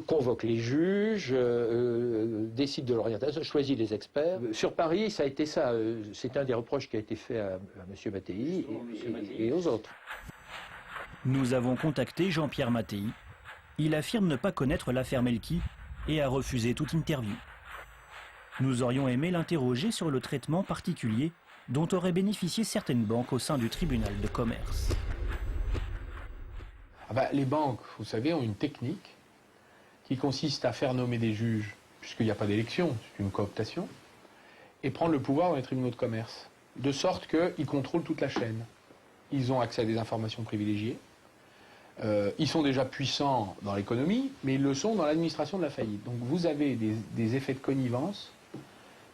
Speaker 4: convoque les juges, décide de l'orientation, choisit les experts. Sur Paris, ça a été ça. C'est un des reproches qui a été fait à M. Mattei et aux autres.
Speaker 2: Nous avons contacté Jean-Pierre Mattei. Il affirme ne pas connaître l'affaire Melki et a refusé toute interview. Nous aurions aimé l'interroger sur le traitement particulier dont auraient bénéficié certaines banques au sein du tribunal de commerce.
Speaker 20: Les banques, vous savez, ont une technique qui consiste à faire nommer des juges, puisqu'il n'y a pas d'élection, c'est une cooptation, et prendre le pouvoir dans les tribunaux de commerce, de sorte qu'ils contrôlent toute la chaîne. Ils ont accès à des informations privilégiées, ils sont déjà puissants dans l'économie, mais ils le sont dans l'administration de la faillite. Donc vous avez des effets de connivence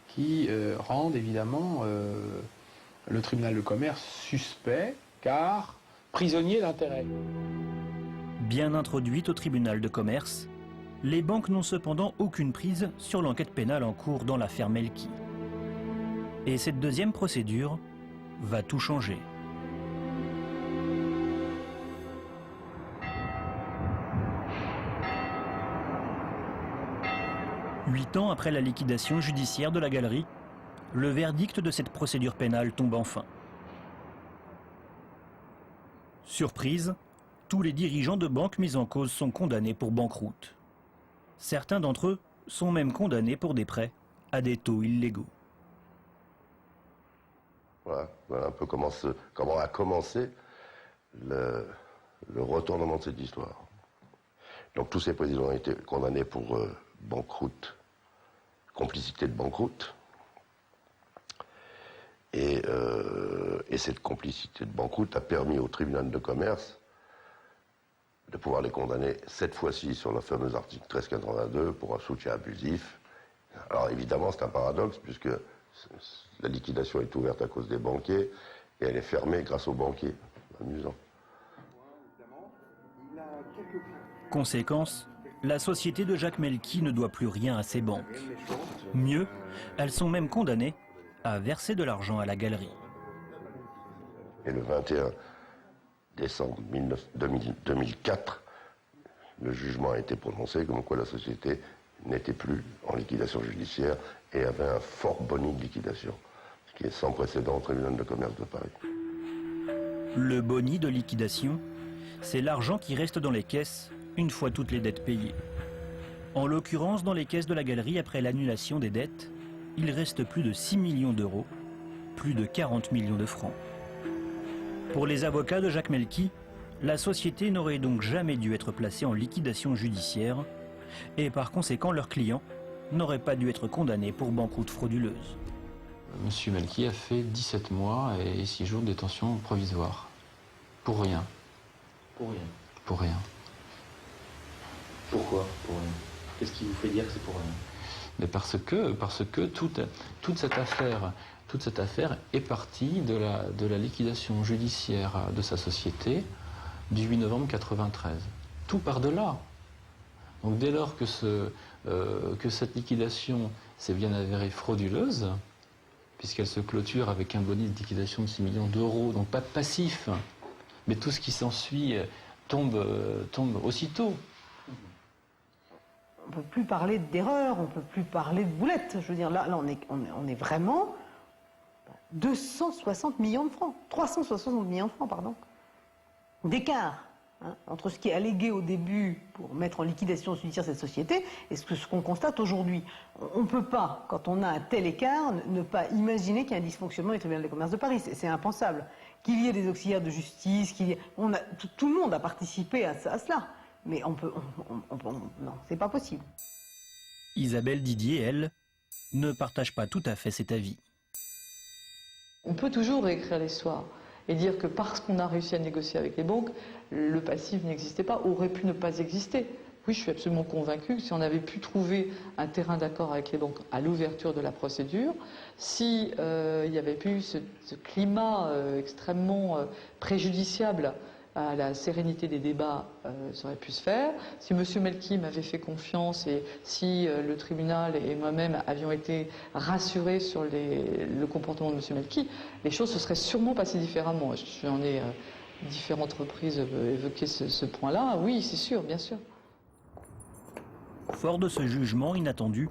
Speaker 20: qui rendent évidemment le tribunal de commerce suspect, car prisonnier d'intérêt.
Speaker 2: Bien introduite au tribunal de commerce, les banques n'ont cependant aucune prise sur l'enquête pénale en cours dans l'affaire Melki. Et cette deuxième procédure va tout changer. Huit ans après la liquidation judiciaire de la galerie, le verdict de cette procédure pénale tombe enfin. Surprise, tous les dirigeants de banques mis en cause sont condamnés pour banqueroute. Certains d'entre eux sont même condamnés pour des prêts à des taux illégaux.
Speaker 3: Voilà un peu comment a commencé le retournement de cette histoire. Donc tous ces présidents ont été condamnés pour banqueroute, complicité de banqueroute. Et cette complicité de banqueroute a permis au tribunal de commerce de pouvoir les condamner cette fois-ci sur le fameux article 1382 pour un soutien abusif. Alors évidemment c'est un paradoxe puisque la liquidation est ouverte à cause des banquiers et elle est fermée grâce aux banquiers. Amusant.
Speaker 2: Conséquence, la société de Jacques Melki ne doit plus rien à ses banques. Mieux, elles sont même condamnées à verser de l'argent à la galerie.
Speaker 3: Et le 21 décembre 2004, le jugement a été prononcé comme quoi la société n'était plus en liquidation judiciaire et avait un fort boni de liquidation, ce qui est sans précédent au tribunal de commerce de Paris.
Speaker 2: Le boni de liquidation, c'est l'argent qui reste dans les caisses une fois toutes les dettes payées. En l'occurrence, dans les caisses de la galerie, après l'annulation des dettes, il reste plus de 6 millions d'euros, plus de 40 millions de francs. Pour les avocats de Jacques Melki, la société n'aurait donc jamais dû être placée en liquidation judiciaire et par conséquent leurs clients n'auraient pas dû être condamnés pour banqueroute frauduleuse.
Speaker 13: Monsieur Melki a fait 17 mois et 6 jours de détention provisoire. Pour rien.
Speaker 15: Pour rien.
Speaker 13: Pour rien.
Speaker 15: Pourquoi pour rien? Qu'est-ce qui vous fait dire que c'est pour rien?
Speaker 13: Mais parce que toute cette affaire est partie de la liquidation judiciaire de sa société du 8 novembre 1993. Tout part de là. Donc dès lors que cette liquidation s'est bien avérée frauduleuse, puisqu'elle se clôture avec un bonus de liquidation de 6 millions d'euros, donc pas de passif, mais tout ce qui s'ensuit tombe aussitôt.
Speaker 12: On ne peut plus parler d'erreur, on ne peut plus parler de boulettes. Je veux dire, là on est vraiment 260 millions de francs, 360 millions de francs, pardon, d'écart. hein, entre ce qui est allégué au début pour mettre en liquidation judiciaire cette société et ce qu'on constate aujourd'hui. On ne peut pas, quand on a un tel écart, ne pas imaginer qu'il y a un dysfonctionnement du tribunal de commerce de Paris. C'est impensable. Qu'il y ait des auxiliaires de justice, tout le monde a participé à cela. Mais non, c'est pas possible.
Speaker 2: Isabelle Didier, elle, ne partage pas tout à fait cet avis.
Speaker 9: On peut toujours réécrire l'histoire et dire que parce qu'on a réussi à négocier avec les banques, le passif n'existait pas, aurait pu ne pas exister. Oui, je suis absolument convaincue que si on avait pu trouver un terrain d'accord avec les banques à l'ouverture de la procédure, si il y avait pu ce climat extrêmement préjudiciable à la sérénité des débats, ça aurait pu se faire. Si M. Melki m'avait fait confiance et si le tribunal et moi-même avions été rassurés sur le comportement de M. Melki, les choses se seraient sûrement passées différemment. J'en ai différentes reprises évoqué ce point-là. Oui, c'est sûr, bien sûr.
Speaker 2: Fort de ce jugement inattendu,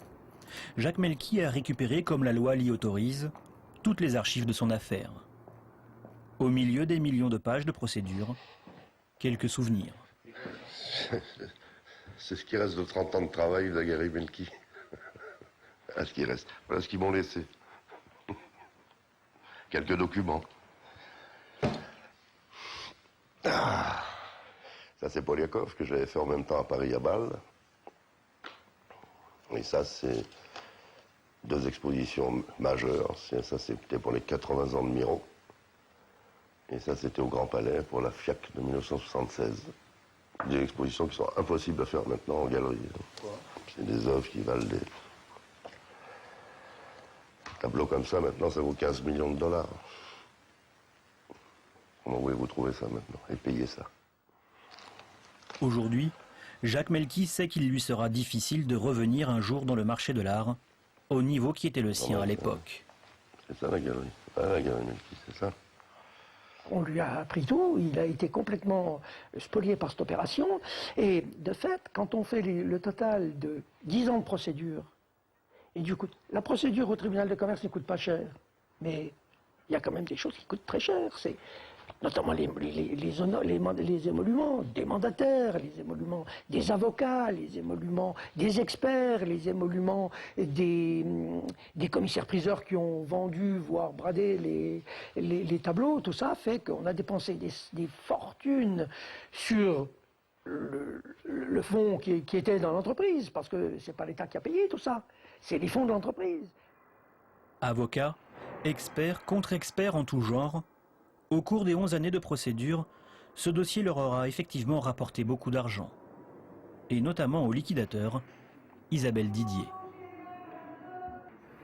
Speaker 2: Jacques Melki a récupéré, comme la loi l'y autorise, toutes les archives de son affaire. Au milieu des millions de pages de procédures, quelques souvenirs.
Speaker 3: C'est ce qui reste de 30 ans de travail de Gary Melki. Voilà ce qui reste. Voilà ce qu'ils m'ont laissé. Quelques documents. Ah, ça c'est Poliakov que j'avais fait en même temps à Paris à Bâle. Et ça c'est 2 expositions majeures. Ça c'était pour les 80 ans de Miro. Et ça, c'était au Grand Palais pour la FIAC de 1976. Des expositions qui sont impossibles à faire maintenant en galerie. C'est des œuvres qui valent des... Un tableau comme ça, maintenant, ça vaut 15 millions de dollars. Comment voulez-vous trouver ça maintenant et payer ça?
Speaker 2: Aujourd'hui, Jacques Melki sait qu'il lui sera difficile de revenir un jour dans le marché de l'art, au niveau qui était le sien à l'époque.
Speaker 3: C'est ça la galerie. Ah, la galerie Melki, c'est ça.
Speaker 7: On lui a appris tout, il a été complètement spolié par cette opération. Et de fait, quand on fait le total de 10 ans de procédure, et du coup, la procédure au tribunal de commerce ne coûte pas cher, mais il y a quand même des choses qui coûtent très cher. C'est notamment les émoluments des mandataires, les émoluments des avocats, les émoluments des experts, les émoluments des commissaires-priseurs qui ont vendu, voire bradé les tableaux. Tout ça fait qu'on a dépensé des fortunes sur le fonds qui était dans l'entreprise, parce que c'est pas l'État qui a payé tout ça, c'est les fonds de l'entreprise.
Speaker 2: Avocats, experts, contre-experts en tout genre, au cours des 11 années de procédure, ce dossier leur aura effectivement rapporté beaucoup d'argent. Et notamment au liquidateur, Isabelle Didier.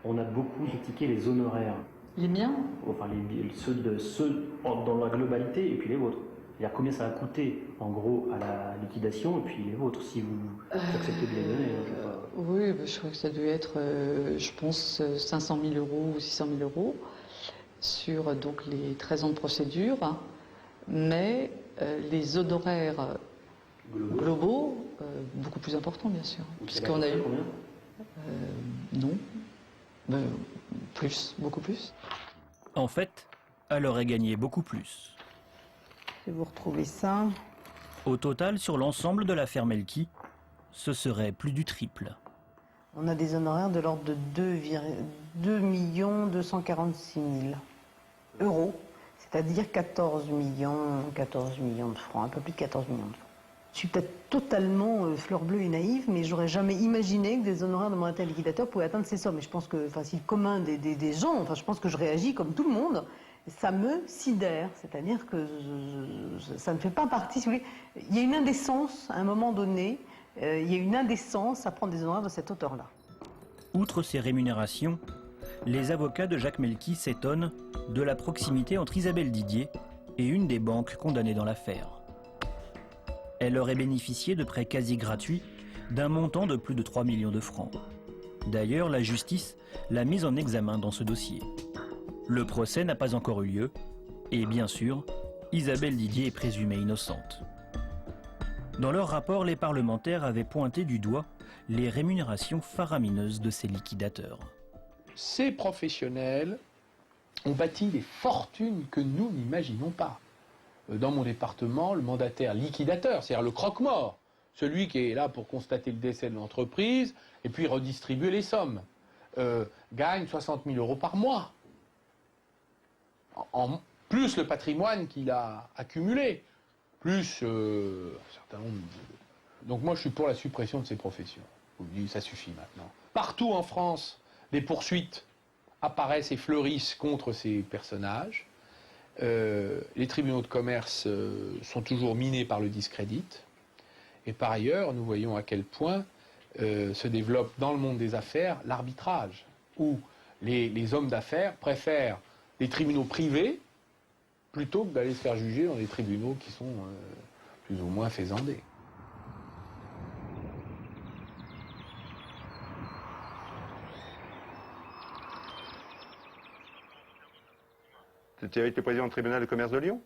Speaker 15: On a beaucoup critiqué les honoraires.
Speaker 9: Les miens?
Speaker 15: Enfin, ceux dans la globalité et puis les vôtres. C'est-à-dire combien ça a coûté, en gros, à la liquidation et puis les vôtres, si vous acceptez de les donner.
Speaker 9: Oui, je crois que ça devait être, je pense, 500 000 euros ou 600 000 euros. Sur donc les 13 ans de procédure, mais les honoraires globaux, beaucoup plus importants bien sûr, puisqu'on a eu
Speaker 15: combien
Speaker 9: non, plus, beaucoup plus.
Speaker 2: En fait, elle aurait gagné beaucoup plus.
Speaker 12: Je vais vous retrouver ça.
Speaker 2: Au total, sur l'ensemble de l'affaire Melki, ce serait plus du triple.
Speaker 12: On a des honoraires de l'ordre de 2 246 000 euros, c'est-à-dire 14 millions de francs, un peu plus de 14 millions de francs. Je suis peut-être totalement fleur bleue et naïve, mais j'aurais jamais imaginé que des honoraires de mandataire liquidateur pouvaient atteindre ces sommes. Et je pense que, si le commun des gens, je pense que je réagis comme tout le monde, ça me sidère, c'est-à-dire que ça ne fait pas partie, si vous voulez, il y a une indécence à un moment donné. Il y a une indécence à prendre des honoraires de cette hauteur-là.
Speaker 2: Outre ces rémunérations, les avocats de Jacques Melki s'étonnent de la proximité entre Isabelle Didier et une des banques condamnées dans l'affaire. Elle aurait bénéficié de prêts quasi gratuits d'un montant de plus de 3 millions de francs. D'ailleurs, la justice l'a mise en examen dans ce dossier. Le procès n'a pas encore eu lieu et bien sûr, Isabelle Didier est présumée innocente. Dans leur rapport, les parlementaires avaient pointé du doigt les rémunérations faramineuses de ces liquidateurs.
Speaker 20: Ces professionnels ont bâti des fortunes que nous n'imaginons pas. dans mon département, le mandataire liquidateur, c'est-à-dire le croque-mort, celui qui est là pour constater le décès de l'entreprise et puis redistribuer les sommes, gagne 60 000 € par mois. En plus le patrimoine qu'il a accumulé, plus un certain nombre de... Donc moi je suis pour la suppression de ces professions. Je vous dis, ça suffit maintenant. Partout en France, des poursuites apparaissent et fleurissent contre ces personnages. Les tribunaux de commerce sont toujours minés par le discrédit. Et par ailleurs, nous voyons à quel point se développe dans le monde des affaires l'arbitrage, où les hommes d'affaires préfèrent des tribunaux privés plutôt que d'aller se faire juger dans des tribunaux qui sont plus ou moins faisandés.
Speaker 5: Tu avais été président du tribunal de commerce de Lyon.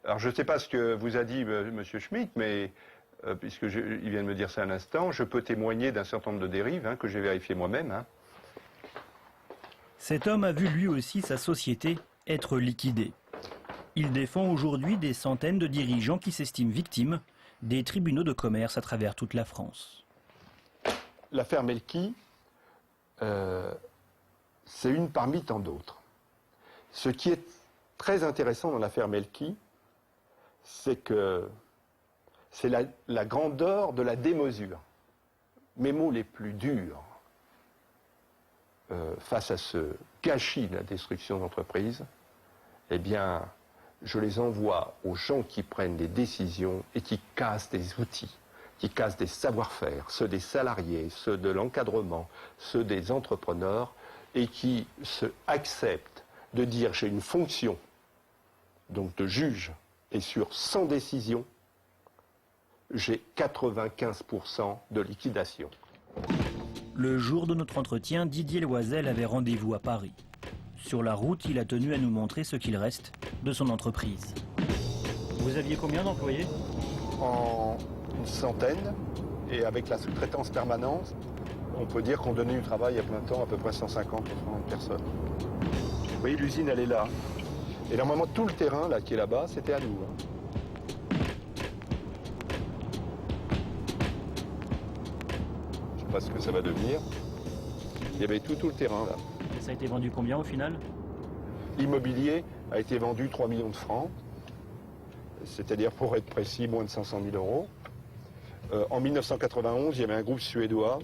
Speaker 5: Alors je ne sais pas ce que vous a dit M. Schmitt, mais il vient de me dire ça à l'instant, je peux témoigner d'un certain nombre de dérives que j'ai vérifiées moi-même.
Speaker 2: Cet homme a vu lui aussi sa société être liquidée. Il défend aujourd'hui des centaines de dirigeants qui s'estiment victimes des tribunaux de commerce à travers toute la France.
Speaker 5: L'affaire Melki, c'est une parmi tant d'autres. Ce qui est très intéressant dans l'affaire Melki, c'est que c'est la grandeur de la démesure. Mes mots les plus durs face à ce gâchis de la destruction d'entreprise, eh bien, je les envoie aux gens qui prennent des décisions et qui cassent des outils, qui cassent des savoir-faire, ceux des salariés, ceux de l'encadrement, ceux des entrepreneurs, et qui acceptent de dire j'ai une fonction, donc de juge, et sur 100 décisions, j'ai 95% de liquidation.
Speaker 2: Le jour de notre entretien, Didier Loisel avait rendez-vous à Paris. Sur la route, il a tenu à nous montrer ce qu'il reste de son entreprise. Vous aviez combien d'employés?
Speaker 5: En une centaine, et avec la sous-traitance permanente, on peut dire qu'on donnait du travail à plein temps à peu près 150 personnes. Vous voyez, l'usine, elle est là. Et normalement, tout le terrain là, qui est là-bas, c'était à nous. Je ne sais pas ce que ça va devenir. Il y avait tout le terrain là.
Speaker 2: Et ça a été vendu combien au final?
Speaker 5: L'immobilier a été vendu 3 millions de francs, c'est-à-dire pour être précis, moins de 500 000 €. En 1991, il y avait un groupe suédois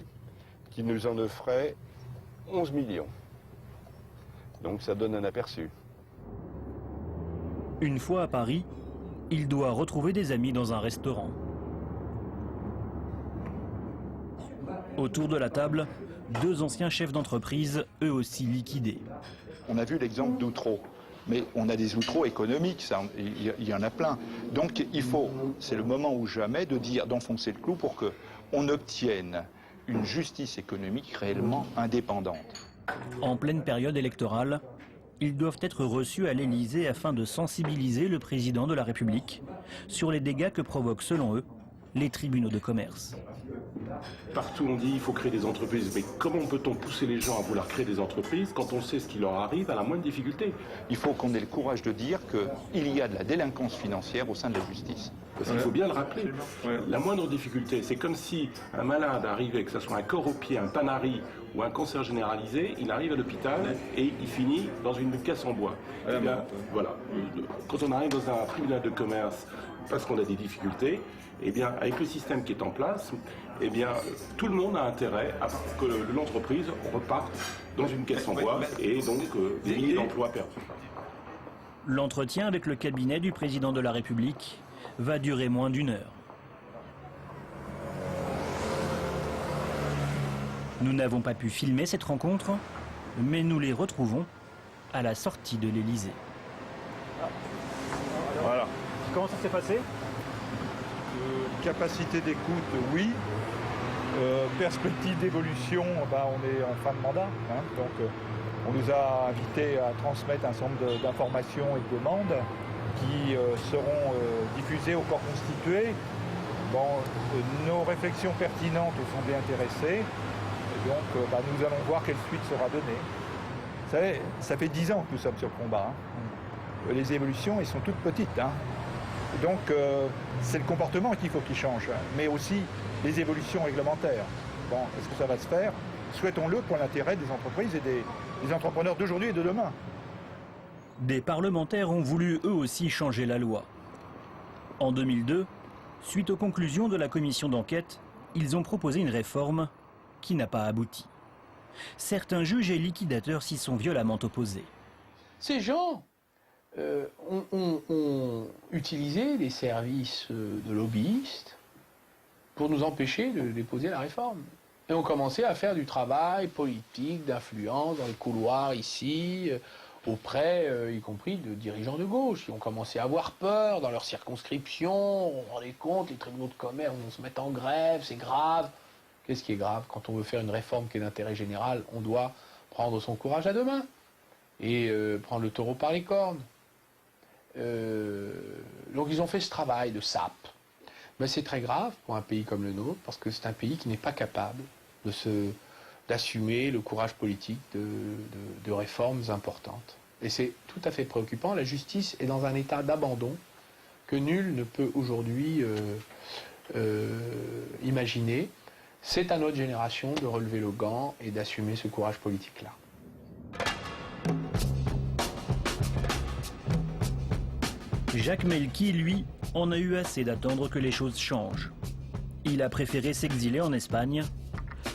Speaker 5: qui nous en offrait 11 millions. Donc ça donne un aperçu.
Speaker 2: Une fois à Paris, il doit retrouver des amis dans un restaurant. Autour de la table, deux anciens chefs d'entreprise, eux aussi liquidés.
Speaker 22: On a vu l'exemple d'Outreau, mais on a des Outreau économiques, il y en a plein. Donc il faut, c'est le moment ou jamais, d'enfoncer le clou pour qu'on obtienne une justice économique réellement indépendante.
Speaker 2: En pleine période électorale, ils doivent être reçus à l'Élysée afin de sensibiliser le président de la République sur les dégâts que provoquent, selon eux, les tribunaux de commerce.
Speaker 23: Partout on dit qu'il faut créer des entreprises, mais comment peut-on pousser les gens à vouloir créer des entreprises quand on sait ce qui leur arrive à la moindre difficulté?
Speaker 22: Il faut qu'on ait le courage de dire qu'il y a de la délinquance financière au sein de la justice.
Speaker 23: Parce qu'il faut bien le rappeler, la moindre difficulté, c'est comme si un malade arrivait, que ce soit un corps au pied, un panari ou un cancer généralisé, il arrive à l'hôpital et il finit dans une caisse en bois. Eh bien, voilà. Quand on arrive dans un tribunal de commerce parce qu'on a des difficultés, eh bien, avec le système qui est en place, eh bien, tout le monde a intérêt à que l'entreprise reparte dans une caisse en bois et donc des milliers d'emplois perdus.
Speaker 2: L'entretien avec le cabinet du président de la République va durer moins d'1 heure. Nous n'avons pas pu filmer cette rencontre, mais nous les retrouvons à la sortie de l'Élysée.
Speaker 5: Voilà.
Speaker 24: Comment ça s'est passé?
Speaker 25: Capacité d'écoute, oui. Perspective d'évolution, on est en fin de mandat. Donc on nous a invités à transmettre un certain nombre d'informations et de demandes qui seront diffusées au corps constitué. Nos réflexions pertinentes sont bien intéressées. Et donc nous allons voir quelle suite sera donnée. Vous savez, ça fait 10 ans que nous sommes sur le combat. Les évolutions, elles sont toutes petites. Donc c'est le comportement qu'il faut qu'il change, mais aussi les évolutions réglementaires. Bon, est-ce que ça va se faire? Souhaitons-le pour l'intérêt des entreprises et des entrepreneurs d'aujourd'hui et de demain.
Speaker 2: Des parlementaires ont voulu eux aussi changer la loi. En 2002, suite aux conclusions de la commission d'enquête, ils ont proposé une réforme qui n'a pas abouti. Certains juges et liquidateurs s'y sont violemment opposés.
Speaker 20: Ces gens ont utilisé les services de lobbyistes pour nous empêcher de déposer la réforme. Et ont commencé à faire du travail politique, d'influence dans les couloirs ici, auprès, y compris de dirigeants de gauche. Ils ont commencé à avoir peur dans leur circonscription. On se rendait compte, les tribunaux de commerce vont se mettre en grève, c'est grave. Qu'est-ce qui est grave? Quand on veut faire une réforme qui est d'intérêt général, on doit prendre son courage à deux mains et prendre le taureau par les cornes. Donc ils ont fait ce travail de sape. Mais c'est très grave pour un pays comme le nôtre, parce que c'est un pays qui n'est pas capable d'assumer le courage politique de réformes importantes. Et c'est tout à fait préoccupant. La justice est dans un état d'abandon que nul ne peut aujourd'hui imaginer. C'est à notre génération de relever le gant et d'assumer ce courage politique-là.
Speaker 2: Jacques Melki, lui, en a eu assez d'attendre que les choses changent. Il a préféré s'exiler en Espagne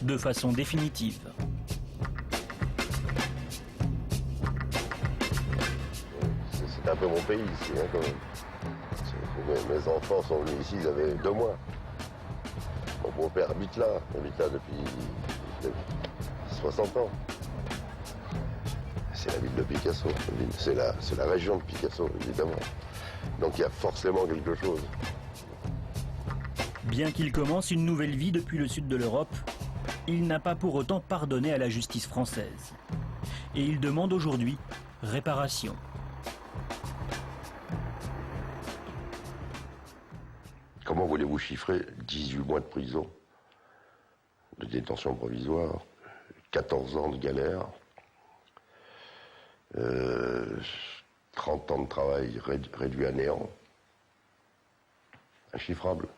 Speaker 2: de façon définitive.
Speaker 3: C'est un peu mon pays ici, hein, quand même. Mes enfants sont venus ici, ils avaient 2 mois. Mon beau-père habite là depuis 60 ans. C'est la ville de Picasso, c'est la région de Picasso, évidemment. Donc il y a forcément quelque chose.
Speaker 2: Bien qu'il commence une nouvelle vie depuis le sud de l'Europe, il n'a pas pour autant pardonné à la justice française. Et il demande aujourd'hui réparation.
Speaker 3: Comment voulez-vous chiffrer 18 mois de prison, de détention provisoire, 14 ans de galère, 30 ans de travail réduit à néant? Inchiffrable.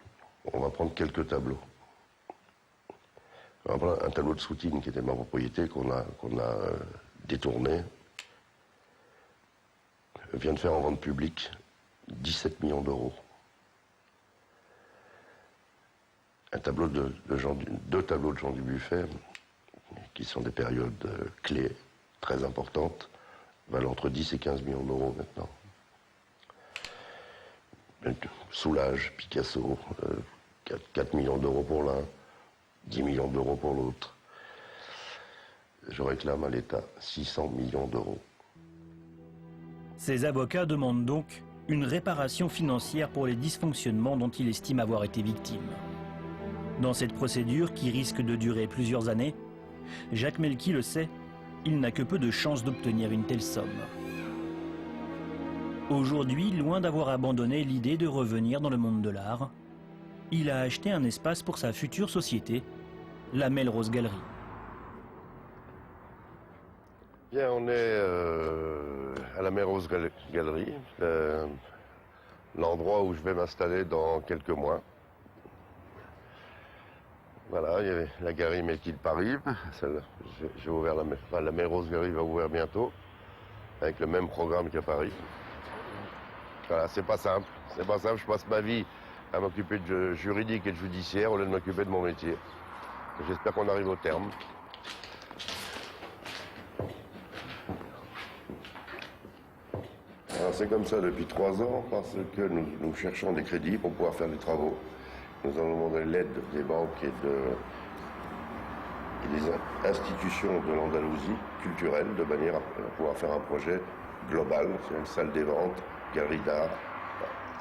Speaker 3: On va prendre quelques tableaux. On va prendre un tableau de Soutine qui était ma propriété, qu'on a détourné. Vient de faire en vente publique 17 millions d'euros. Deux tableaux de Jean Dubuffet, qui sont des périodes clés, très importantes, valent entre 10 et 15 millions d'euros maintenant. Soulage, Picasso, 4 millions d'euros pour l'un, 10 millions d'euros pour l'autre. Je réclame à l'État 600 millions d'euros.
Speaker 2: Ses avocats demandent donc une réparation financière pour les dysfonctionnements dont il estime avoir été victime. Dans cette procédure, qui risque de durer plusieurs années, Jacques Melki le sait, il n'a que peu de chances d'obtenir une telle somme. Aujourd'hui, loin d'avoir abandonné l'idée de revenir dans le monde de l'art, il a acheté un espace pour sa future société, la Melrose Gallery.
Speaker 3: Bien, on est à la Melrose Gallery, l'endroit où je vais m'installer dans quelques mois. Voilà, il y avait la galerie Melki de Paris. J'ai ouvert la Melrose Gallery va ouvrir bientôt, avec le même programme qu'à Paris. Voilà, c'est pas simple. C'est pas simple. Je passe ma vie à m'occuper de juridique et de judiciaire au lieu de m'occuper de mon métier. J'espère qu'on arrive au terme. C'est comme ça depuis 3 ans, parce que nous cherchons des crédits pour pouvoir faire des travaux. Nous avons demandé l'aide des banques et des institutions de l'Andalousie culturelle, de manière à pouvoir faire un projet global sur une salle des ventes, galerie d'art,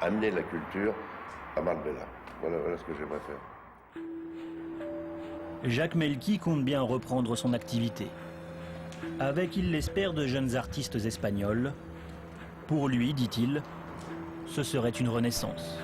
Speaker 3: amener la culture à Marbella. Voilà ce que j'aimerais faire.
Speaker 2: Jacques Melki compte bien reprendre son activité. Avec, il l'espère, de jeunes artistes espagnols. Pour lui, dit-il, ce serait une renaissance.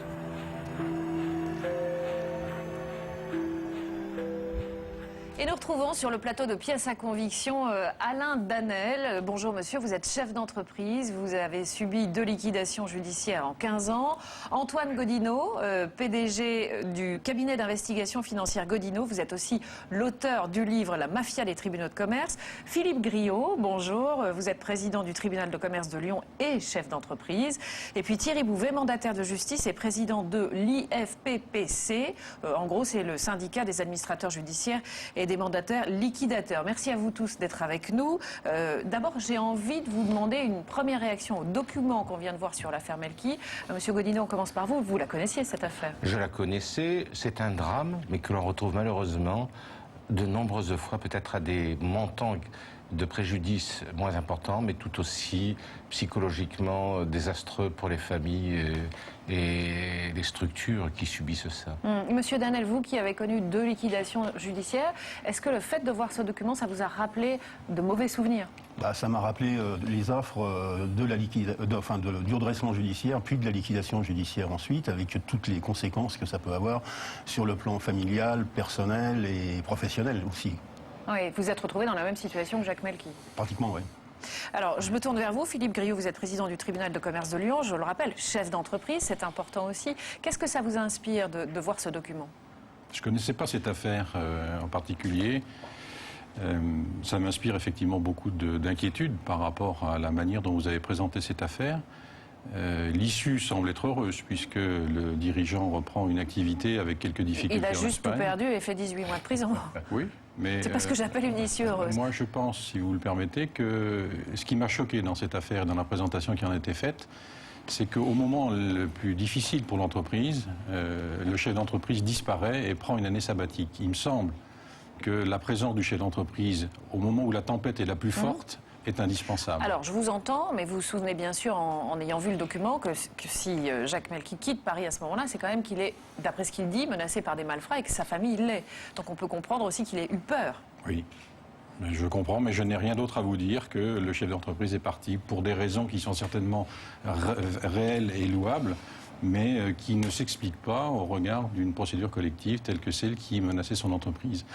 Speaker 1: Et nous retrouvons sur le plateau de Pièces à conviction Alain Danel. Bonjour monsieur, vous êtes chef d'entreprise, vous avez subi 2 liquidations judiciaires en 15 ans. Antoine Gaudinot, PDG du cabinet d'investigation financière Gaudinot, vous êtes aussi l'auteur du livre La mafia des tribunaux de commerce. Philippe Griot, bonjour, vous êtes président du tribunal de commerce de Lyon et chef d'entreprise. Et puis Thierry Bouvet, mandataire de justice et président de l'IFPPC. En gros, c'est le syndicat des administrateurs judiciaires et des mandataires liquidateurs. Merci à vous tous d'être avec nous. D'abord, j'ai envie de vous demander une première réaction au document qu'on vient de voir sur l'affaire Melki. Monsieur Gaudinot, on commence par vous. Vous la connaissiez, cette affaire?
Speaker 6: Je la connaissais. C'est un drame, mais que l'on retrouve malheureusement de nombreuses fois, peut-être à des montants de préjudice moins importants, mais tout aussi psychologiquement désastreux pour les familles et les structures qui subissent ça.
Speaker 1: Monsieur Danel, vous qui avez connu 2 liquidations judiciaires, est-ce que le fait de voir ce document, ça vous a rappelé de mauvais souvenirs?
Speaker 10: Ça m'a rappelé les affres du redressement judiciaire, puis de la liquidation judiciaire ensuite, avec toutes les conséquences que ça peut avoir sur le plan familial, personnel et professionnel aussi.
Speaker 1: Oui, vous êtes retrouvé dans la même situation que Jacques Melki.
Speaker 10: Pratiquement, oui.
Speaker 1: Alors, je me tourne vers vous, Philippe Griot, vous êtes président du tribunal de commerce de Lyon, je le rappelle, chef d'entreprise, c'est important aussi. Qu'est-ce que ça vous inspire de voir ce document?
Speaker 11: Je ne connaissais pas cette affaire en particulier. Ça m'inspire effectivement beaucoup d'inquiétude par rapport à la manière dont vous avez présenté cette affaire. L'issue semble être heureuse puisque le dirigeant reprend une activité avec quelques difficultés.
Speaker 1: Il a juste tout perdu et fait 18 mois de prison.
Speaker 11: Oui, mais
Speaker 1: c'est pas ce que j'appelle une issue heureuse.
Speaker 11: Moi, je pense, si vous le permettez, que ce qui m'a choqué dans cette affaire, dans la présentation qui en a été faite, c'est qu'au moment le plus difficile pour l'entreprise, le chef d'entreprise disparaît et prend une année sabbatique. Il me semble que la présence du chef d'entreprise, au moment où la tempête est la plus forte, est indispensable.
Speaker 1: Alors, je vous entends, mais vous vous souvenez bien sûr, en ayant vu le document, que si Jacques Melki quitte Paris à ce moment-là, c'est quand même qu'il est, d'après ce qu'il dit, menacé par des malfrats et que sa famille l'est. Donc on peut comprendre aussi qu'il ait eu peur.
Speaker 11: Oui, je comprends, mais je n'ai rien d'autre à vous dire que le chef d'entreprise est parti pour des raisons qui sont certainement réelles et louables, mais qui ne s'explique pas au regard d'une procédure collective telle que celle qui menaçait son entreprise.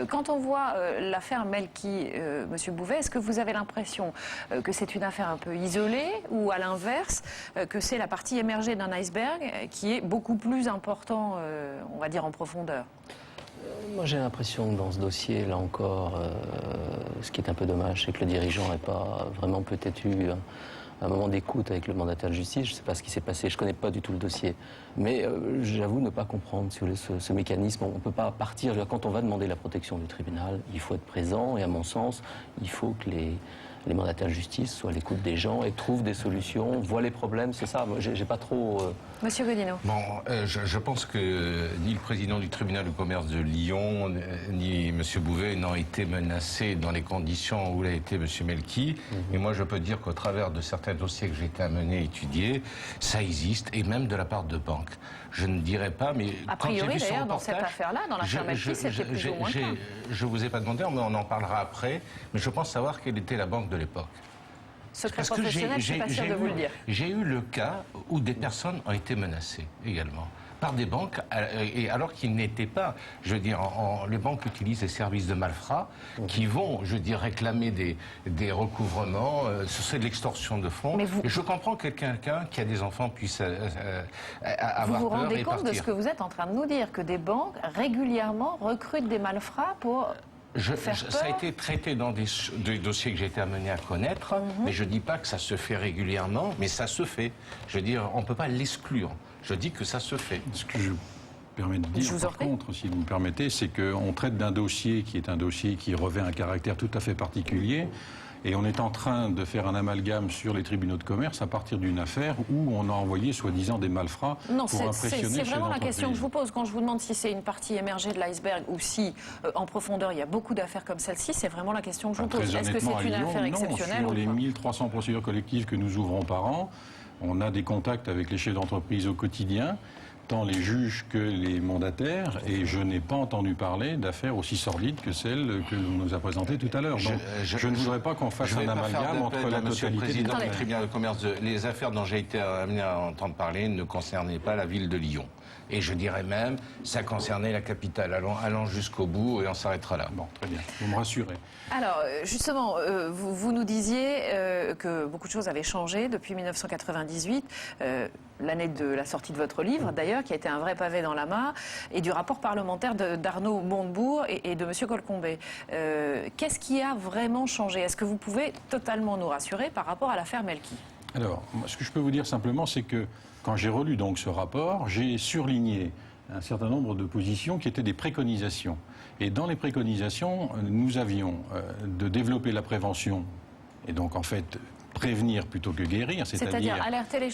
Speaker 1: Quand on voit l'affaire Melki, Monsieur Bouvet, est-ce que vous avez l'impression que c'est une affaire un peu isolée ou à l'inverse, que c'est la partie émergée d'un iceberg qui est beaucoup plus important, on va dire, en profondeur?
Speaker 24: Moi j'ai l'impression que dans ce dossier, là encore, ce qui est un peu dommage, c'est que le dirigeant n'ait pas vraiment peut-être eu un moment d'écoute avec le mandataire de justice. Je ne sais pas ce qui s'est passé, je ne connais pas du tout le dossier. Mais j'avoue ne pas comprendre ce mécanisme. On ne peut pas partir. Quand on va demander la protection du tribunal, il faut être présent. Et à mon sens, il faut que les mandataires de justice soient à l'écoute des gens et trouvent des solutions, voient les problèmes. C'est ça, moi j'ai pas trop...
Speaker 1: Monsieur Gaudinot.
Speaker 6: Bon, je pense que ni le président du tribunal de commerce de Lyon, ni M. Bouvet n'ont été menacés dans les conditions où l'a été M. Melki. Et moi, je peux dire qu'au travers de certains dossiers que j'ai été amené à étudier, ça existe, et même de la part de banques. Je ne dirais pas, mais
Speaker 1: a priori, d'ailleurs, dans cette affaire-là, dans l'affaire Melki, c'était plus ou moins le cas.
Speaker 6: Je ne vous ai pas demandé, on en parlera après, mais je pense savoir quelle était la banque de l'époque.
Speaker 1: Secret professionnel, je ne suis pas sûre de vous le dire.
Speaker 6: J'ai eu le cas où des personnes ont été menacées également par des banques, et alors qu'ils n'étaient pas, je veux dire, les banques utilisent des services de malfrats qui vont, je veux dire, réclamer des recouvrements, c'est de l'extorsion de fonds. Et je comprends que quelqu'un qui a des enfants puisse avoir peur et partir.
Speaker 1: Vous vous rendez compte de ce que vous êtes en train de nous dire, que des banques régulièrement recrutent des malfrats pour...
Speaker 6: Ça a été traité dans des dossiers que j'ai été amené à connaître, mais je ne dis pas que ça se fait régulièrement, mais ça se fait. Je veux dire, on ne peut pas l'exclure. Je dis que ça se fait.
Speaker 11: Ce que je permets de dire, par contre, si vous me permettez, c'est qu'on traite d'un dossier qui est un dossier qui revêt un caractère tout à fait particulier. Et on est en train de faire un amalgame sur les tribunaux de commerce à partir d'une affaire où on a envoyé soi-disant des malfrats pour impressionner.
Speaker 1: C'est vraiment la question que je vous pose. Quand je vous demande si c'est une partie émergée de l'iceberg ou si, en profondeur, il y a beaucoup d'affaires comme celle-ci, c'est vraiment la question que je vous pose. Est-ce que c'est une affaire exceptionnelle ou pas ?
Speaker 11: Sur les 1300 procédures collectives que nous ouvrons par an, on a des contacts avec les chefs d'entreprise au quotidien, tant les juges que les mandataires, et je n'ai pas entendu parler d'affaires aussi sordides que celle que l'on nous a présentée tout à l'heure. Donc, je ne voudrais pas qu'on fasse un amalgame entre la totalité...
Speaker 6: Monsieur le Président du tribunal de commerce, les affaires dont j'ai été amené à entendre parler ne concernaient pas la ville de Lyon. Et je dirais même, ça concernait la capitale. Allons jusqu'au bout et on s'arrêtera là.
Speaker 11: Bon, très bien. Vous me rassurez.
Speaker 1: Alors, justement, vous nous disiez que beaucoup de choses avaient changé depuis 1998, l'année de la sortie de votre livre, d'ailleurs, qui a été un vrai pavé dans la mare, et du rapport parlementaire d'Arnaud Montebourg et de M. Colcombet. Qu'est-ce qui a vraiment changé? Est-ce que vous pouvez totalement nous rassurer par rapport à l'affaire Melki?
Speaker 11: Alors, ce que je peux vous dire simplement, c'est que quand j'ai relu donc ce rapport, j'ai surligné un certain nombre de positions qui étaient des préconisations. Et dans les préconisations, nous avions de développer la prévention, et donc en fait prévenir plutôt que guérir, c'est-à-dire
Speaker 1: alerter les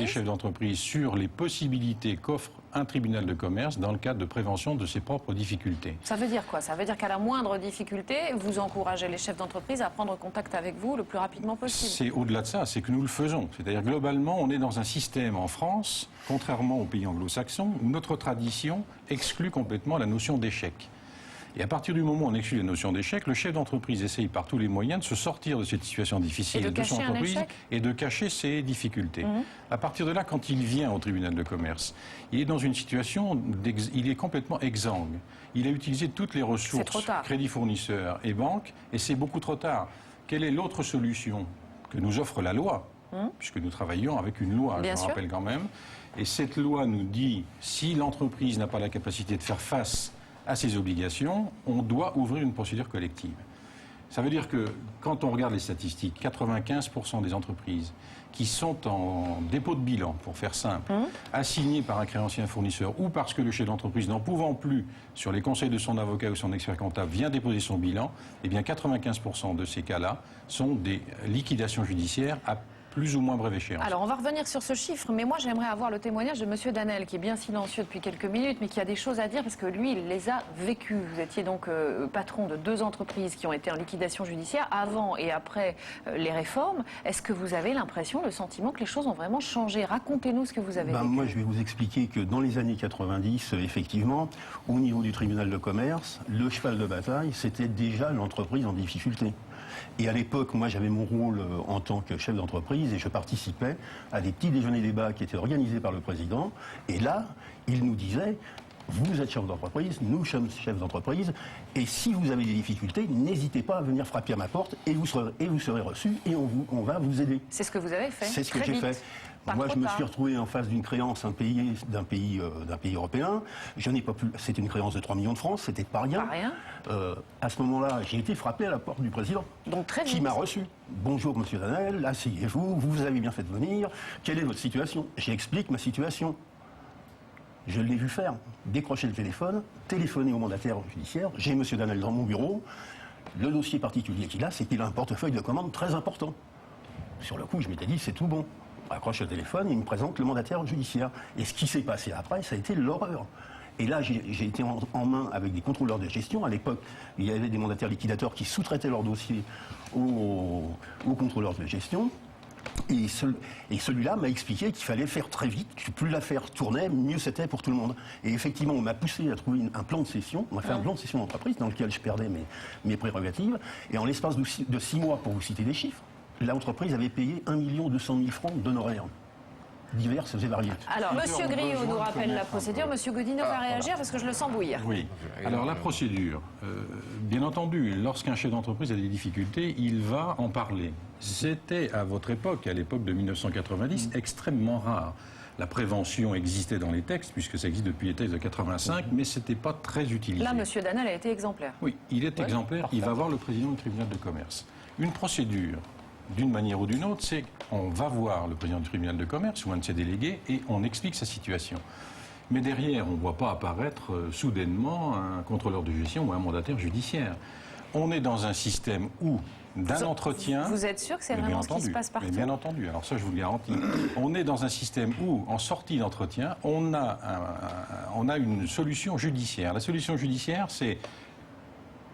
Speaker 1: chefs
Speaker 11: d'entreprise sur les possibilités qu'offre un tribunal de commerce dans le cadre de prévention de ses propres difficultés.
Speaker 1: Ça veut dire quoi? Ça veut dire qu'à la moindre difficulté, vous encouragez les chefs d'entreprise à prendre contact avec vous le plus rapidement possible.
Speaker 11: C'est au-delà de ça, c'est que nous le faisons. C'est-à-dire globalement, on est dans un système en France, contrairement aux pays anglo-saxons, où notre tradition exclut complètement la notion d'échec. Et à partir du moment où on exclut la notion d'échec, le chef d'entreprise essaye par tous les moyens de se sortir de cette situation difficile de son entreprise et de cacher ses difficultés. À partir de là, quand il vient au tribunal de commerce, il est dans une situation, il est complètement exsangue. Il a utilisé toutes les ressources, crédits fournisseurs et banques, et c'est beaucoup trop tard. Quelle est l'autre solution que nous offre la loi, puisque nous travaillons avec une loi, je le rappelle quand même, et cette loi nous dit, si l'entreprise n'a pas la capacité de faire face à ses obligations, on doit ouvrir une procédure collective. Ça veut dire que, quand on regarde les statistiques, 95% des entreprises qui sont en dépôt de bilan, pour faire simple, assignées par un créancier fournisseur ou parce que le chef d'entreprise, n'en pouvant plus, sur les conseils de son avocat ou son expert comptable, vient déposer son bilan, eh bien 95% de ces cas-là sont des liquidations judiciaires à plus ou moins brève échéance.
Speaker 1: Alors, on va revenir sur ce chiffre, mais moi, j'aimerais avoir le témoignage de M. Danel, qui est bien silencieux depuis quelques minutes, mais qui a des choses à dire, parce que lui, il les a vécues. Vous étiez donc patron de 2 entreprises qui ont été en liquidation judiciaire avant et après les réformes. Est-ce que vous avez l'impression, le sentiment que les choses ont vraiment changé? Racontez-nous ce que vous avez vécu.
Speaker 10: Moi, je vais vous expliquer que dans les années 90, effectivement, au niveau du tribunal de commerce, le cheval de bataille, c'était déjà l'entreprise en difficulté. Et à l'époque, moi, j'avais mon rôle en tant que chef d'entreprise et je participais à des petits déjeuners débats qui étaient organisés par le président. Et là, il nous disait, vous êtes chef d'entreprise, nous sommes chefs d'entreprise, et si vous avez des difficultés, n'hésitez pas à venir frapper à ma porte et vous serez reçus et on va vous aider.
Speaker 1: C'est ce que vous avez fait.
Speaker 10: C'est ce que j'ai fait. Moi, je me suis retrouvé en face d'une créance d'un pays européen. Je n'ai pas pu. C'était une créance de 3 millions de francs, c'était pas rien. À ce moment-là, j'ai été frappé à la porte du président, qui m'a reçu. Bonjour, monsieur Danel, asseyez-vous, vous avez bien fait de venir. Quelle est votre situation? J'explique ma situation. Je l'ai vu faire. Décrocher le téléphone, téléphoner au mandataire judiciaire. J'ai monsieur Danel dans mon bureau. Le dossier particulier qu'il a, c'est qu'il a un portefeuille de commandes très important. Sur le coup, je m'étais dit, c'est tout bon. Accroche le téléphone, il me présente le mandataire judiciaire. Et ce qui s'est passé après, ça a été l'horreur. Et là, j'ai été en main avec des contrôleurs de gestion. À l'époque, il y avait des mandataires liquidateurs qui sous-traitaient leurs dossiers aux contrôleurs de gestion. Et celui-là m'a expliqué qu'il fallait faire très vite, que plus l'affaire tournait, mieux c'était pour tout le monde. Et effectivement, on m'a poussé à trouver un plan de cession. On m'a fait un plan de cession d'entreprise dans lequel je perdais mes prérogatives. Et en l'espace de 6 mois, pour vous citer des chiffres, l'entreprise avait payé 1 200 000 francs d'honoraires diverses et variées.
Speaker 1: Alors, Monsieur Griot nous rappelle la procédure. Monsieur Godinot va réagir parce que je le sens bouillir.
Speaker 11: Oui. Alors, la procédure, bien entendu, lorsqu'un chef d'entreprise a des difficultés, il va en parler. C'était, à votre époque, à l'époque de 1990, extrêmement rare. La prévention existait dans les textes, puisque ça existe depuis les textes de 85, mais ce n'était pas très utilisé.
Speaker 1: Là, Monsieur Danel a été exemplaire.
Speaker 11: Oui, il est exemplaire. Il va voir le président du tribunal de commerce. Une procédure, d'une manière ou d'une autre, c'est qu'on va voir le président du tribunal de commerce ou un de ses délégués et on explique sa situation. Mais derrière, on ne voit pas apparaître soudainement un contrôleur de gestion ou un mandataire judiciaire. On est dans un système où, d'un entretien...
Speaker 1: Vous êtes sûr que c'est vraiment ce qui se passe partout?
Speaker 11: Bien entendu, alors ça je vous le garantis. On est dans un système où, en sortie d'entretien, on a une solution judiciaire. La solution judiciaire, c'est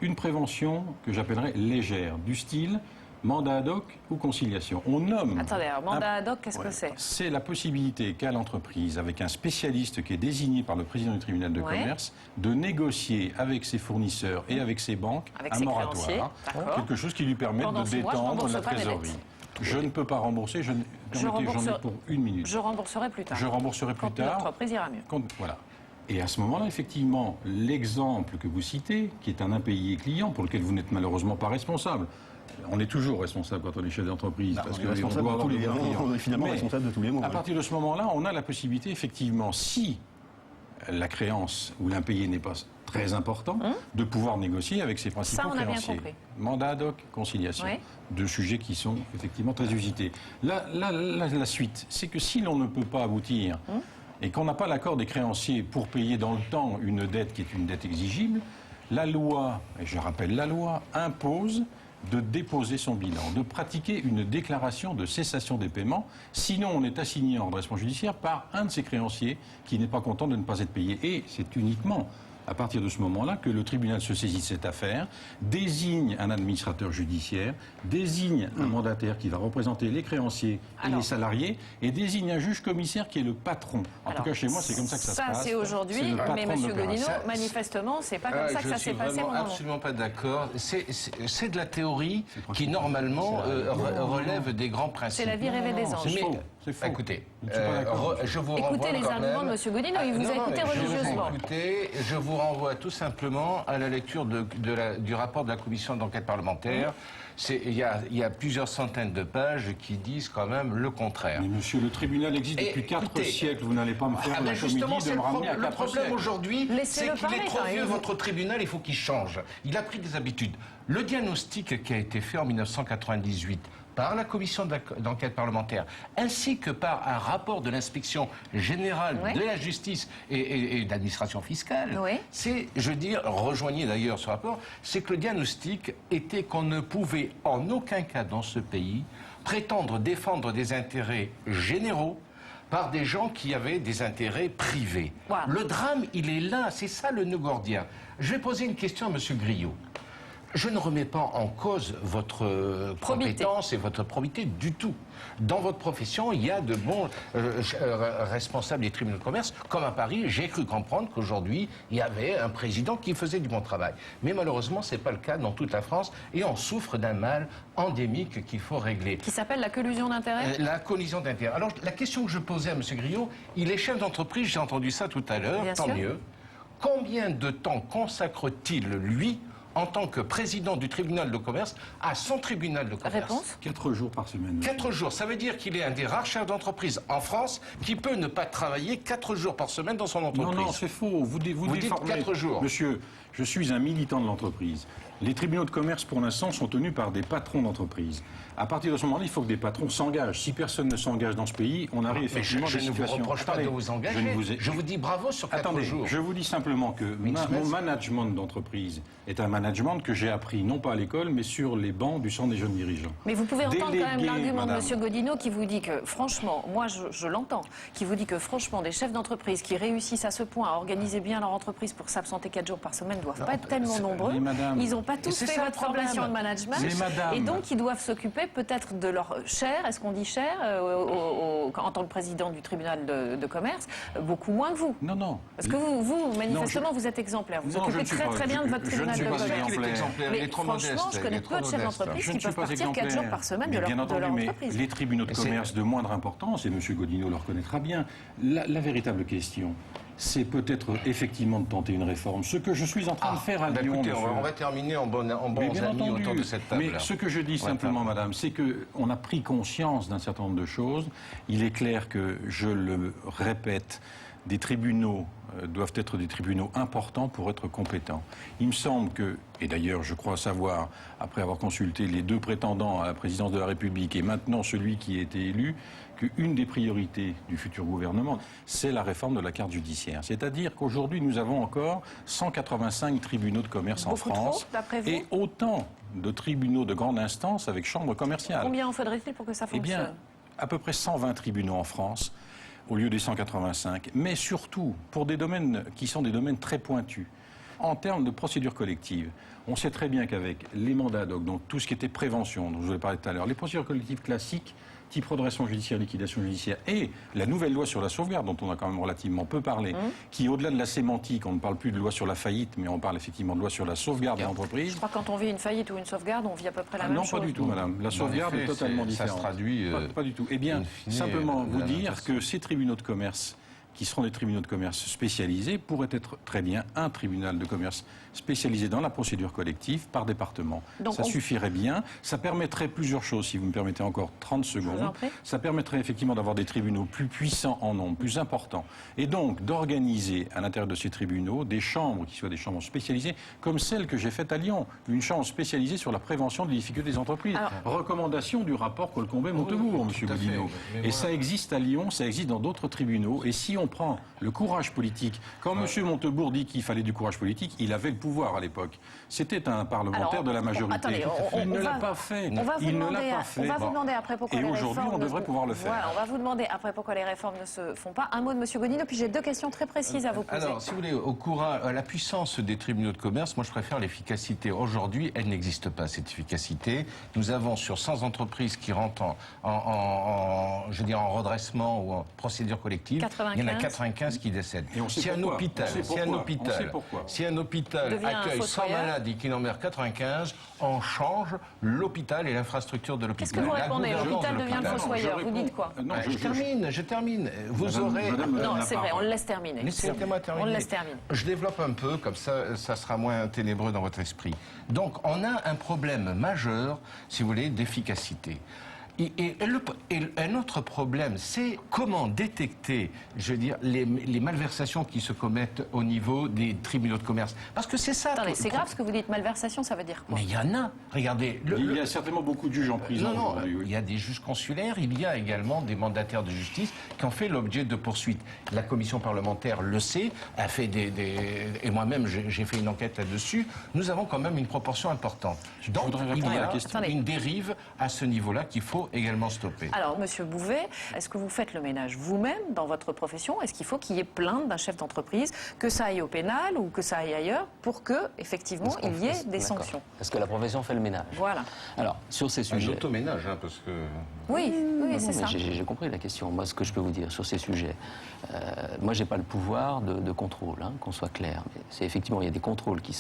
Speaker 11: une prévention que j'appellerais légère, du style... mandat ad hoc ou conciliation. On nomme...
Speaker 1: Attendez, alors mandat ad hoc, qu'est-ce que c'est?
Speaker 11: C'est la possibilité qu'a l'entreprise, avec un spécialiste qui est désigné par le président du tribunal de commerce, de négocier avec ses fournisseurs et avec ses banques un moratoire, quelque chose qui lui permette de détendre la trésorerie. Je ne peux pas rembourser, j'en ai pour 1 minute.
Speaker 1: Je rembourserai plus tard.
Speaker 11: Je rembourserai plus tard.
Speaker 1: L'entreprise ira mieux.
Speaker 11: Voilà. Et à ce moment-là, effectivement, l'exemple que vous citez, qui est un impayé client, pour lequel vous n'êtes malheureusement pas responsable. On est toujours responsable quand on est chef d'entreprise.
Speaker 10: Parce que responsable de tous les mots, on est finalement responsable de tous les mots.
Speaker 11: À partir de ce moment-là, on a la possibilité, effectivement, si la créance ou l'impayé n'est pas très important, de pouvoir négocier avec ses principaux créanciers.
Speaker 1: Ça, on a bien compris.
Speaker 11: Mandat ad hoc, conciliation.
Speaker 1: Oui.
Speaker 11: Deux sujets qui sont effectivement très usités. La suite, c'est que si l'on ne peut pas aboutir et qu'on n'a pas l'accord des créanciers pour payer dans le temps une dette qui est une dette exigible, la loi, et je rappelle la loi, impose de déposer son bilan, de pratiquer une déclaration de cessation des paiements, sinon on est assigné en redressement judiciaire par un de ses créanciers qui n'est pas content de ne pas être payé. Et c'est uniquement à partir de ce moment-là que le tribunal se saisit de cette affaire, désigne un administrateur judiciaire, désigne un mandataire qui va représenter les créanciers et les salariés, et désigne un juge commissaire qui est le patron. En tout cas, chez moi, c'est comme ça que ça se passe.
Speaker 1: Ça, c'est aujourd'hui, mais M. Godino, manifestement, c'est pas comme ça que ça s'est passé.
Speaker 6: Je suis absolument pas d'accord. C'est de la théorie qui, normalement, relève des grands principes.
Speaker 1: C'est la vie rêvée des anges.
Speaker 6: C'est faux. Écoutez,
Speaker 1: je vous écoutez les arguments de M. Godino, il vous a écouté religieusement.
Speaker 6: Je vous renvoie tout simplement à la lecture du rapport de la commission d'enquête parlementaire. Il y a plusieurs centaines de pages qui disent quand même le contraire.
Speaker 11: Mais monsieur, le tribunal existe depuis 4 siècles. Vous n'allez pas me faire la comédie de me ramener à 4 siècles.
Speaker 6: Le problème aujourd'hui, c'est qu'il est trop vieux, votre tribunal, il faut qu'il change. Il a pris des habitudes. Le diagnostic qui a été fait en 1998 par la commission d'enquête parlementaire, ainsi que par un rapport de l'inspection générale de la justice et de l'administration fiscale, c'est, je veux dire, rejoignez d'ailleurs ce rapport, c'est que le diagnostic était qu'on ne pouvait en aucun cas dans ce pays prétendre défendre des intérêts généraux par des gens qui avaient des intérêts privés. Voilà. Le drame, il est là, c'est ça le nœud gordien. Je vais poser une question à M. Grillot. Je ne remets pas en cause votre compétence et votre probité du tout. Dans votre profession, il y a de bons responsables des tribunaux de commerce, comme à Paris. J'ai cru comprendre qu'aujourd'hui, il y avait un président qui faisait du bon travail. Mais malheureusement, ce n'est pas le cas dans toute la France et on souffre d'un mal endémique qu'il faut régler.
Speaker 1: Qui s'appelle la collusion d'intérêts ?
Speaker 6: La collusion d'intérêts. Alors, la question que je posais à M. Grillot, il est chef d'entreprise, j'ai entendu ça tout à l'heure, tant mieux. Combien de temps consacre-t-il, lui, en tant que président du tribunal de commerce, à son tribunal de commerce?
Speaker 1: Réponse ?
Speaker 11: 4 jours par semaine.
Speaker 6: 4 jours, ça veut dire qu'il est un des rares chefs d'entreprise en France qui peut ne pas travailler 4 jours par semaine dans son entreprise.
Speaker 11: Non, c'est faux. Vous dites
Speaker 6: 4 jours.
Speaker 11: Monsieur, je suis un militant de l'entreprise. Les tribunaux de commerce, pour l'instant, sont tenus par des patrons d'entreprise. À partir de ce moment-là, il faut que des patrons s'engagent. Si personne ne s'engage dans ce pays, on arrive effectivement à des situations...
Speaker 6: Je ne vous reproche pas de vous engager. Je vous dis bravo sur 4 jours.
Speaker 11: Je vous dis simplement que mon management d'entreprise est un management que j'ai appris, non pas à l'école, mais sur les bancs du Centre des jeunes dirigeants.
Speaker 1: Mais vous pouvez entendre quand même l'argument de M. Godino qui vous dit que, franchement, moi je l'entends, qui vous dit que, franchement, des chefs d'entreprise qui réussissent à ce point à organiser bien leur entreprise pour s'absenter 4 jours par semaine ne doivent pas être tellement nombreux. Ils n'ont pas tous fait votre formation de management. Et donc, ils doivent s'occuper peut-être de leur chair, est-ce qu'on dit chair, en tant que président du tribunal de commerce, beaucoup moins que vous.
Speaker 11: Non.
Speaker 1: Parce que vous manifestement, vous êtes exemplaire. Vous occupez très bien de votre tribunal de commerce. Mais franchement, je connais peu de chefs d'entreprise qui peuvent partir 4 jours par semaine de leur entreprise.
Speaker 11: Les tribunaux de commerce de moindre importance, et M. Godino le reconnaîtra bien, la véritable question, c'est peut-être effectivement de tenter une réforme. Ce que je suis en train de faire à Lyon...
Speaker 6: Écoutez, on va terminer en bons amis autour de cette table.
Speaker 11: Mais ce que je dis simplement, madame, c'est qu'on a pris conscience d'un certain nombre de choses. Il est clair que, je le répète, des tribunaux doivent être des tribunaux importants pour être compétents. Il me semble que, et d'ailleurs je crois savoir, après avoir consulté les 2 prétendants à la présidence de la République et maintenant celui qui a été élu, qu'une des priorités du futur gouvernement, c'est la réforme de la carte judiciaire. C'est-à-dire qu'aujourd'hui, nous avons encore 185 tribunaux de commerce en France et autant de tribunaux de grande instance avec chambre commerciale.
Speaker 1: Combien en faudrait-il pour que ça fonctionne ?
Speaker 11: Eh bien, à peu près 120 tribunaux en France, au lieu des 185, mais surtout pour des domaines qui sont des domaines très pointus. En termes de procédure collective, on sait très bien qu'avec les mandats ad hoc, donc tout ce qui était prévention, dont je vous ai parlé tout à l'heure, les procédures collectives classiques, type redressement judiciaire, liquidation judiciaire, et la nouvelle loi sur la sauvegarde, dont on a quand même relativement peu parlé, qui, au-delà de la sémantique, on ne parle plus de loi sur la faillite, mais on parle effectivement de loi sur la sauvegarde de l'entreprise.
Speaker 1: Je crois que quand on vit une faillite ou une sauvegarde, on vit à peu près la même chose.
Speaker 11: Non, pas du tout, madame. La sauvegarde est totalement différente.
Speaker 6: Ça se traduit...
Speaker 11: Pas du tout. Eh bien, simplement vous dire que ces tribunaux de commerce, qui seront des tribunaux de commerce spécialisés, pourraient être très bien un tribunal de commerce spécialisé dans la procédure collective par département. Donc ça suffirait bien. Ça permettrait plusieurs choses, si vous me permettez encore 30 secondes. Ça permettrait effectivement d'avoir des tribunaux plus puissants en nombre, plus importants. Et donc d'organiser à l'intérieur de ces tribunaux des chambres qui soient des chambres spécialisées, comme celle que j'ai faite à Lyon. Une chambre spécialisée sur la prévention des difficultés des entreprises. Recommandation du rapport Colcombet-Montebourg, M. Godinot. Et ça existe à Lyon, ça existe dans d'autres tribunaux. Et si on prend le courage politique, quand M. Montebourg dit qu'il fallait du courage politique, il avait le pouvoir à l'époque. C'était un parlementaire de la majorité.
Speaker 1: Attendez,
Speaker 11: il ne l'a pas fait.
Speaker 1: On va vous demander après pourquoi les réformes...
Speaker 11: Et aujourd'hui, on devrait pouvoir le faire.
Speaker 1: Voilà, on va vous demander après pourquoi les réformes ne se font pas. Un mot de M. Godinot, puis j'ai deux questions très précises à vous poser.
Speaker 6: Alors, si vous voulez, à la puissance des tribunaux de commerce, moi je préfère l'efficacité. Aujourd'hui, elle n'existe pas, cette efficacité. Nous avons sur 100 entreprises qui rentrent en redressement ou en procédure collective,
Speaker 1: 95.
Speaker 6: il y en a 95 qui décèdent. Si un hôpital accueille 100 malades et qu'il en meurt 95, on change l'hôpital et l'infrastructure de l'hôpital.
Speaker 1: Qu'est-ce que vous répondez? L'hôpital devient le fossoyeur. Vous dites quoi?
Speaker 6: Je termine. Vous aurez...
Speaker 1: Non, c'est vrai, on le laisse terminer.
Speaker 6: Laissez-moi terminer.
Speaker 1: On le laisse terminer.
Speaker 6: Je développe un peu, comme ça sera moins ténébreux dans votre esprit. Donc, on a un problème majeur, si vous voulez, d'efficacité. Et un autre problème, c'est comment détecter, je veux dire, les malversations qui se commettent au niveau des tribunaux de commerce. Parce que c'est ça...
Speaker 1: Attendez, c'est grave ce que vous dites, malversation, ça veut dire quoi?
Speaker 6: Mais il y en a. Regardez...
Speaker 11: Il y a certainement beaucoup de juges en prison aujourd'hui.
Speaker 6: Il y a des juges consulaires, il y a également des mandataires de justice qui ont fait l'objet de poursuites. La commission parlementaire le sait, a fait et moi-même j'ai fait une enquête là-dessus. Nous avons quand même une proportion importante. Donc il y a une dérive à ce niveau-là qu'il faut également stopper.
Speaker 1: Alors, Monsieur Bouvet, est-ce que vous faites le ménage vous-même dans votre profession? Est-ce qu'il faut qu'il y ait plainte d'un chef d'entreprise, que ça aille au pénal ou que ça aille ailleurs, pour que, effectivement, il y ait des sanctions?
Speaker 24: Est-ce que la profession fait le ménage?
Speaker 1: Voilà.
Speaker 24: Alors, sur ces sujets...
Speaker 6: L'automénage, parce que...
Speaker 1: Oui, c'est ça.
Speaker 24: J'ai compris la question. Moi, ce que je peux vous dire sur ces sujets, moi, j'ai pas le pouvoir de contrôle, qu'on soit clair. Mais c'est effectivement, il y a des contrôles qui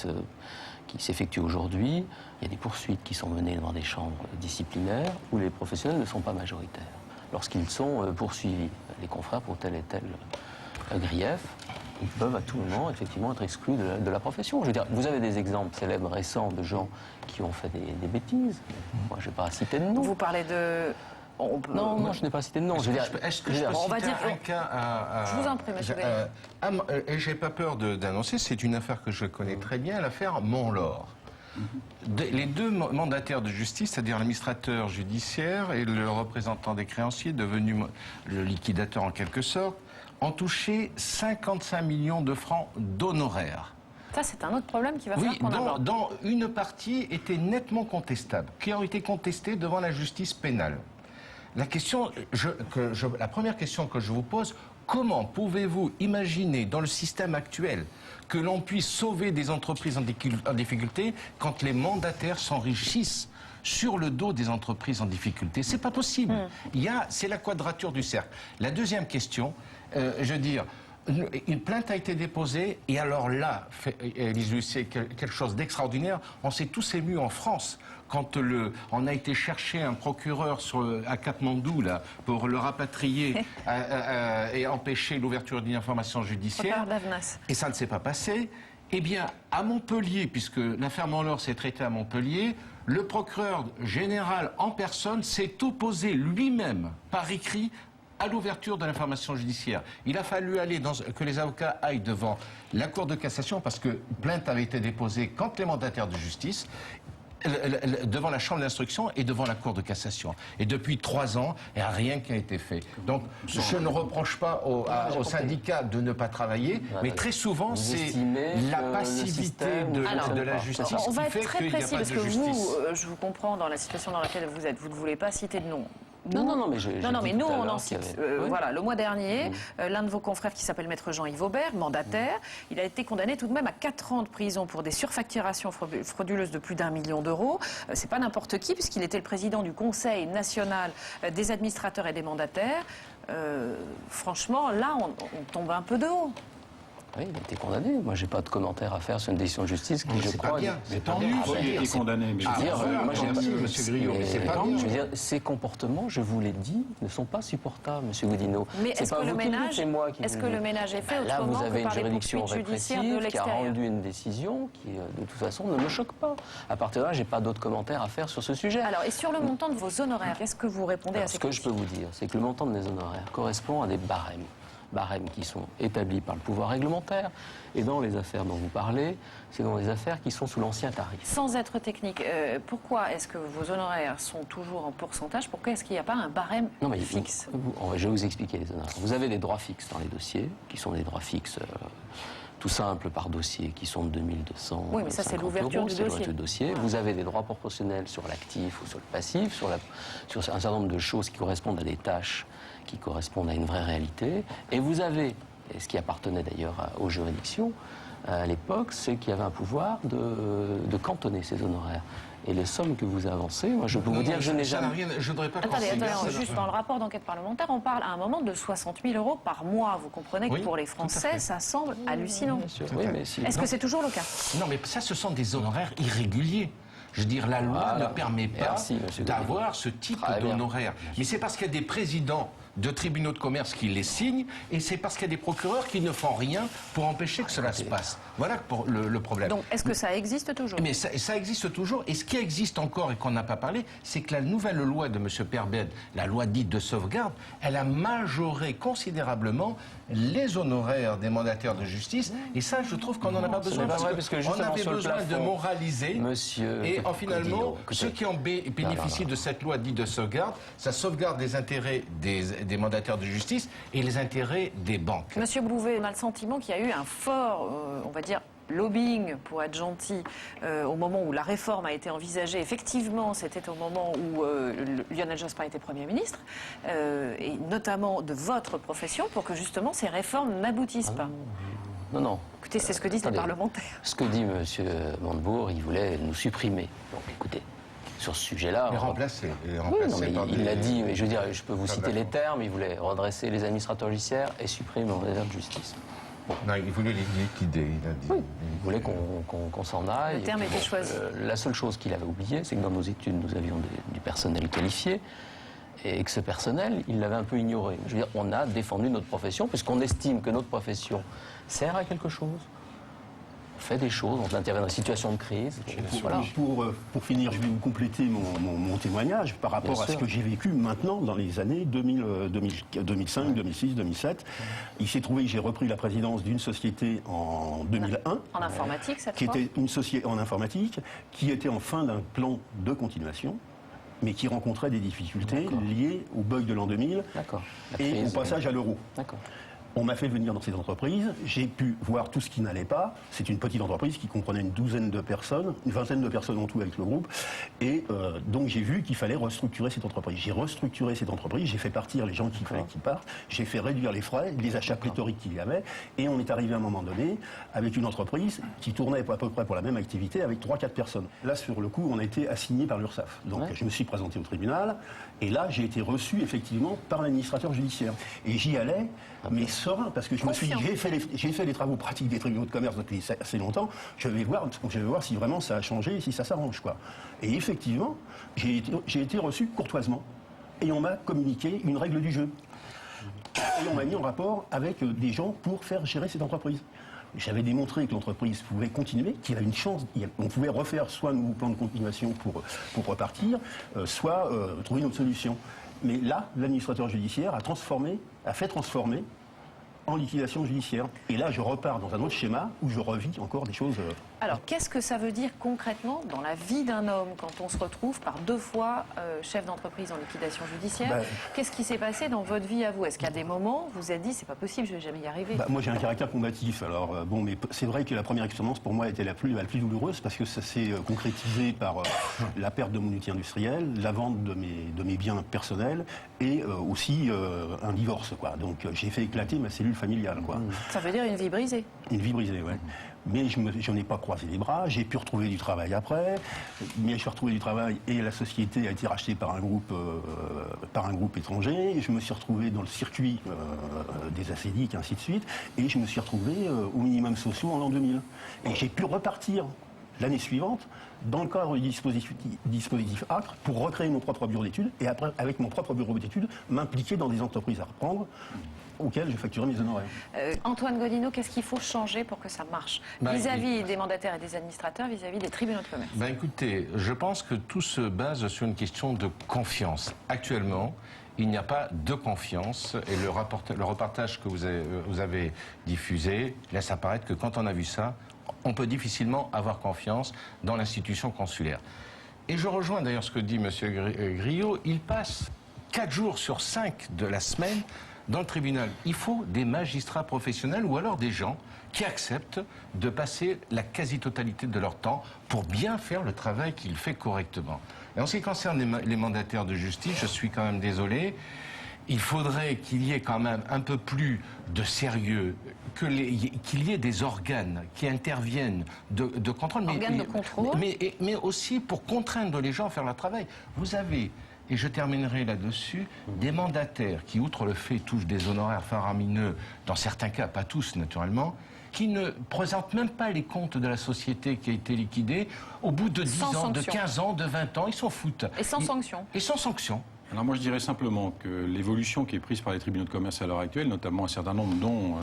Speaker 24: s'effectuent aujourd'hui. Il y a des poursuites qui sont menées devant des chambres disciplinaires où les professionnels ne sont pas majoritaires. Lorsqu'ils sont poursuivis, les confrères pour tel et tel grief, ils peuvent à tout moment effectivement être exclus de la profession. Je veux dire, vous avez des exemples célèbres récents de gens qui ont fait des bêtises. Moi, je ne vais pas citer de nom.
Speaker 1: Vous parlez de...
Speaker 24: Non, je n'ai pas cité de nom.
Speaker 6: Est-ce que je peux citer un cas
Speaker 1: Je vous en prie, monsieur Bélier.
Speaker 6: Et j'ai pas peur d'annoncer, c'est une affaire que je connais très bien, l'affaire Montlore. Les deux mandataires de justice, c'est-à-dire l'administrateur judiciaire et le représentant des créanciers, devenu le liquidateur en quelque sorte, ont touché 55 millions de francs d'honoraires.
Speaker 1: Ça, c'est un autre problème qui va falloir qu'on aborde.
Speaker 6: Dont une partie était nettement contestable, qui a été contestée devant la justice pénale. La première question que je vous pose, comment pouvez-vous imaginer dans le système actuel que l'on puisse sauver des entreprises en difficulté quand les mandataires s'enrichissent sur le dos des entreprises en difficulté? C'est pas possible. C'est la quadrature du cercle. La deuxième question, je veux dire, une plainte a été déposée et alors là, c'est quelque chose d'extraordinaire. On s'est tous émus en France quand on a été chercher un procureur à Katmandou là, pour le rapatrier et empêcher l'ouverture d'une information judiciaire. Et ça ne s'est pas passé. Eh bien, à Montpellier, puisque l'affaire Montlore s'est traitée à Montpellier, le procureur général en personne s'est opposé lui-même par écrit à l'ouverture de l'information judiciaire. Il a fallu que les avocats aillent devant la Cour de cassation parce que plainte avait été déposée contre les mandataires de justice, devant la chambre d'instruction et devant la Cour de cassation. Et depuis 3 ans, il n'y a rien qui a été fait. Donc, je ne reproche pas aux syndicats de ne pas travailler, mais très souvent, c'est la passivité de la justice
Speaker 1: on va
Speaker 6: qui
Speaker 1: être
Speaker 6: fait
Speaker 1: très
Speaker 6: qu'il n'y a
Speaker 1: précis
Speaker 6: pas de
Speaker 1: parce que
Speaker 6: justice.
Speaker 1: je vous comprends dans la situation dans laquelle vous êtes. Vous ne voulez pas citer de nom.
Speaker 24: Non, mais
Speaker 1: mais nous, on en cite. Voilà, le mois dernier, l'un de vos confrères qui s'appelle Maître Jean-Yves Aubert, mandataire, il a été condamné tout de même à 4 ans de prison pour des surfacturations frauduleuses de plus d'1 million d'euros. C'est pas n'importe qui, puisqu'il était le président du Conseil national des administrateurs et des mandataires. Franchement, là, on tombe un peu de haut.
Speaker 24: Oui, il a été condamné. Moi, j'ai pas de commentaire à faire sur une décision de justice qui, je crois...
Speaker 11: C'est tant mieux qu'il a été condamné.
Speaker 24: Je veux dire, moi,
Speaker 11: Monsieur Grillot, mais c'est pas
Speaker 24: je veux dire, ces comportements, je vous l'ai dit, ne sont pas supportables, Monsieur Godino.
Speaker 1: Mais est-ce que le ménage, est fait
Speaker 24: là,
Speaker 1: autrement
Speaker 24: vous avez
Speaker 1: que par
Speaker 24: une juridiction
Speaker 1: les poursuites judiciaires de
Speaker 24: répressive qui a
Speaker 1: l'extérieur?
Speaker 24: rendu une décision qui, de toute façon, ne me choque pas. À partir de là, j'ai pas d'autres commentaires à faire sur ce sujet.
Speaker 1: Alors, et sur le montant de vos honoraires, qu'est-ce que vous répondez à ces questions?
Speaker 24: Ce que je peux vous dire, c'est que le montant de mes honoraires correspond à des barèmes qui sont établis par le pouvoir réglementaire. Et dans les affaires dont vous parlez, c'est dans les affaires qui sont sous l'ancien tarif.
Speaker 1: Sans être technique, pourquoi est-ce que vos honoraires sont toujours en pourcentage? Pourquoi est-ce qu'il n'y a pas un barème fixe?
Speaker 24: Je vais vous expliquer les honoraires. Vous avez des droits fixes dans les dossiers, qui sont des droits fixes tout simples par dossier, qui sont de 2200 €.
Speaker 1: Oui, mais ça, c'est l'ouverture du
Speaker 24: dossier. Vous avez des droits proportionnels sur l'actif ou sur le passif, sur un certain nombre de choses qui correspondent à des tâches qui correspondent à une vraie réalité. Et vous avez, et ce qui appartenait d'ailleurs aux juridictions à l'époque, c'est qu'il y avait un pouvoir de cantonner ces honoraires. Et les sommes que vous avancez, moi je peux vous dire que je n'ai jamais...
Speaker 6: Je ne voudrais pas...
Speaker 1: Attendez, juste dans le rapport d'enquête parlementaire, on parle à un moment de 60 000 € par mois. Vous comprenez que pour les Français, ça semble hallucinant.
Speaker 24: Oui, mais
Speaker 1: est-ce que c'est toujours le cas?
Speaker 6: Non, mais ça, ce sont des honoraires irréguliers. Je veux dire, la loi ne permet pas d'avoir ce type d'honoraires. Mais c'est parce qu'il y a des présidents de tribunaux de commerce qui les signent, et c'est parce qu'il y a des procureurs qui ne font rien pour empêcher que cela se passe. Voilà le problème.
Speaker 1: Donc, est-ce que ça existe toujours?
Speaker 6: Mais ça existe toujours, et ce qui existe encore et qu'on n'a pas parlé, c'est que la nouvelle loi de M. Perbed, la loi dite de sauvegarde, elle a majoré considérablement les honoraires des mandataires de justice, et ça, je trouve qu'on n'en a pas besoin, parce qu'on avait besoin de moraliser, et finalement, ceux qui ont bénéficié de cette loi dite de sauvegarde, ça sauvegarde les intérêts des mandataires de justice et les intérêts des banques.
Speaker 1: Monsieur Bouvet, on a le sentiment qu'il y a eu un fort, on va dire, lobbying, pour être gentil, au moment où la réforme a été envisagée. Effectivement, c'était au moment où Lionel Jospin était Premier ministre, et notamment de votre profession, pour que justement ces réformes n'aboutissent pas.
Speaker 24: Non.
Speaker 1: Écoutez, c'est ce que disent les parlementaires.
Speaker 24: Ce que dit M. Montebourg, il voulait nous supprimer. Donc écoutez, sur ce sujet-là...
Speaker 6: Les remplacer.
Speaker 24: Il l'a dit, mais je veux dire, je peux vous citer les termes. Il voulait redresser les administrateurs judiciaires et supprimer le mandataire de justice.
Speaker 6: Bon. Non, il voulait les liquider, il a dit.
Speaker 24: Oui, il voulait qu'on s'en aille.
Speaker 1: Le terme était choisi.
Speaker 24: La seule chose qu'il avait oubliée, c'est que dans nos études, nous avions du personnel qualifié, et que ce personnel, il l'avait un peu ignoré. Je veux dire, on a défendu notre profession, puisqu'on estime que notre profession sert à quelque chose. On fait des choses, on intervient dans des situations de crise.
Speaker 10: Pour finir, je vais vous compléter mon témoignage par rapport à ce que j'ai vécu maintenant dans les années 2005, 2006, 2007. Il s'est trouvé que j'ai repris la présidence d'une société en 2001.
Speaker 1: En informatique, cette
Speaker 10: fois ? Qui était une société en informatique, qui était en fin d'un plan de continuation, mais qui rencontrait des difficultés liées au bug de l'an 2000 et au passage à l'euro. On m'a fait venir dans cette entreprise, j'ai pu voir tout ce qui n'allait pas. C'est une petite entreprise qui comprenait une douzaine de personnes, une vingtaine de personnes en tout avec le groupe. Et donc j'ai vu qu'il fallait restructurer cette entreprise. J'ai restructuré cette entreprise, j'ai fait partir les gens qu'il fallait qu'ils partent, j'ai fait réduire les frais, les achats pléthoriques qu'il y avait. Et on est arrivé à un moment donné avec une entreprise qui tournait à peu près pour la même activité avec 3-4 personnes. Là, sur le coup, on a été assigné par l'URSSAF. Donc je me suis présenté au tribunal et là, j'ai été reçu effectivement par l'administrateur judiciaire. Et j'y allais, mais serein, parce que je me suis dit, j'ai fait les travaux pratiques des tribunaux de commerce depuis assez longtemps, je vais voir si vraiment ça a changé et si ça s'arrange, quoi. Et effectivement, j'ai été reçu courtoisement. Et on m'a communiqué une règle du jeu. Et on m'a mis en rapport avec des gens pour faire gérer cette entreprise. J'avais démontré que l'entreprise pouvait continuer, qu'il y avait une chance, on pouvait refaire soit un nouveau plan de continuation pour repartir, soit trouver une autre solution. Mais là, l'administrateur judiciaire a fait transformer en liquidation judiciaire. Et là, je repars dans un autre schéma où je revis encore des choses...
Speaker 1: Alors, qu'est-ce que ça veut dire concrètement dans la vie d'un homme quand on se retrouve par 2 fois chef d'entreprise en liquidation judiciaire? Qu'est-ce qui s'est passé dans votre vie à vous? Est-ce qu'à des moments, vous vous êtes dit, c'est pas possible, je vais jamais y arriver?
Speaker 10: Moi, j'ai un caractère combatif. Alors, bon, mais c'est vrai que la première expérience, pour moi, était la plus douloureuse parce que ça s'est concrétisé par la perte de mon outil industriel, la vente de mes biens personnels et aussi un divorce, quoi. Donc, j'ai fait éclater ma cellule familiale, quoi.
Speaker 1: Ça veut dire une vie brisée? Une vie brisée,
Speaker 10: ouais. Mais je n'ai pas croisé les bras, j'ai pu retrouver du travail après, mais je suis retrouvé du travail et la société a été rachetée par un groupe étranger, je me suis retrouvé dans le circuit des acédiques, ainsi de suite, et je me suis retrouvé au minimum social en l'an 2000. Et j'ai pu repartir l'année suivante dans le cadre du dispositif ACRE pour recréer mon propre bureau d'études et après, avec mon propre bureau d'études, m'impliquer dans des entreprises à reprendre auxquelles je facturais mes honoraires.
Speaker 1: Antoine Godino, qu'est-ce qu'il faut changer pour que ça marche vis-à-vis des mandataires et des administrateurs, vis-à-vis des tribunaux de commerce?
Speaker 6: Écoutez, je pense que tout se base sur une question de confiance. Actuellement, il n'y a pas de confiance et le reportage que vous avez diffusé laisse apparaître que quand on a vu ça, on peut difficilement avoir confiance dans l'institution consulaire. Et je rejoins d'ailleurs ce que dit M. Griot, il passe 4 jours sur 5 de la semaine dans le tribunal. Il faut des magistrats professionnels ou alors des gens qui acceptent de passer la quasi-totalité de leur temps pour bien faire le travail qu'ils font correctement. Et en ce qui concerne les mandataires de justice, je suis quand même désolé, il faudrait qu'il y ait quand même un peu plus de sérieux, qu'il y ait des organes qui interviennent de contrôle.
Speaker 1: Organes de contrôle.
Speaker 6: Mais aussi pour contraindre les gens à faire leur travail. Vous avez... Et je terminerai là-dessus, des mandataires qui, outre le fait, touchent des honoraires faramineux, dans certains cas, pas tous naturellement, qui ne présentent même pas les comptes de la société qui a été liquidée, au bout de 10 ans, de 15 ans, de 20 ans, ils s'en foutent.
Speaker 1: Et sans sanction.
Speaker 6: Et sans sanction.
Speaker 11: Alors moi je dirais simplement que l'évolution qui est prise par les tribunaux de commerce à l'heure actuelle, notamment un certain nombre, dont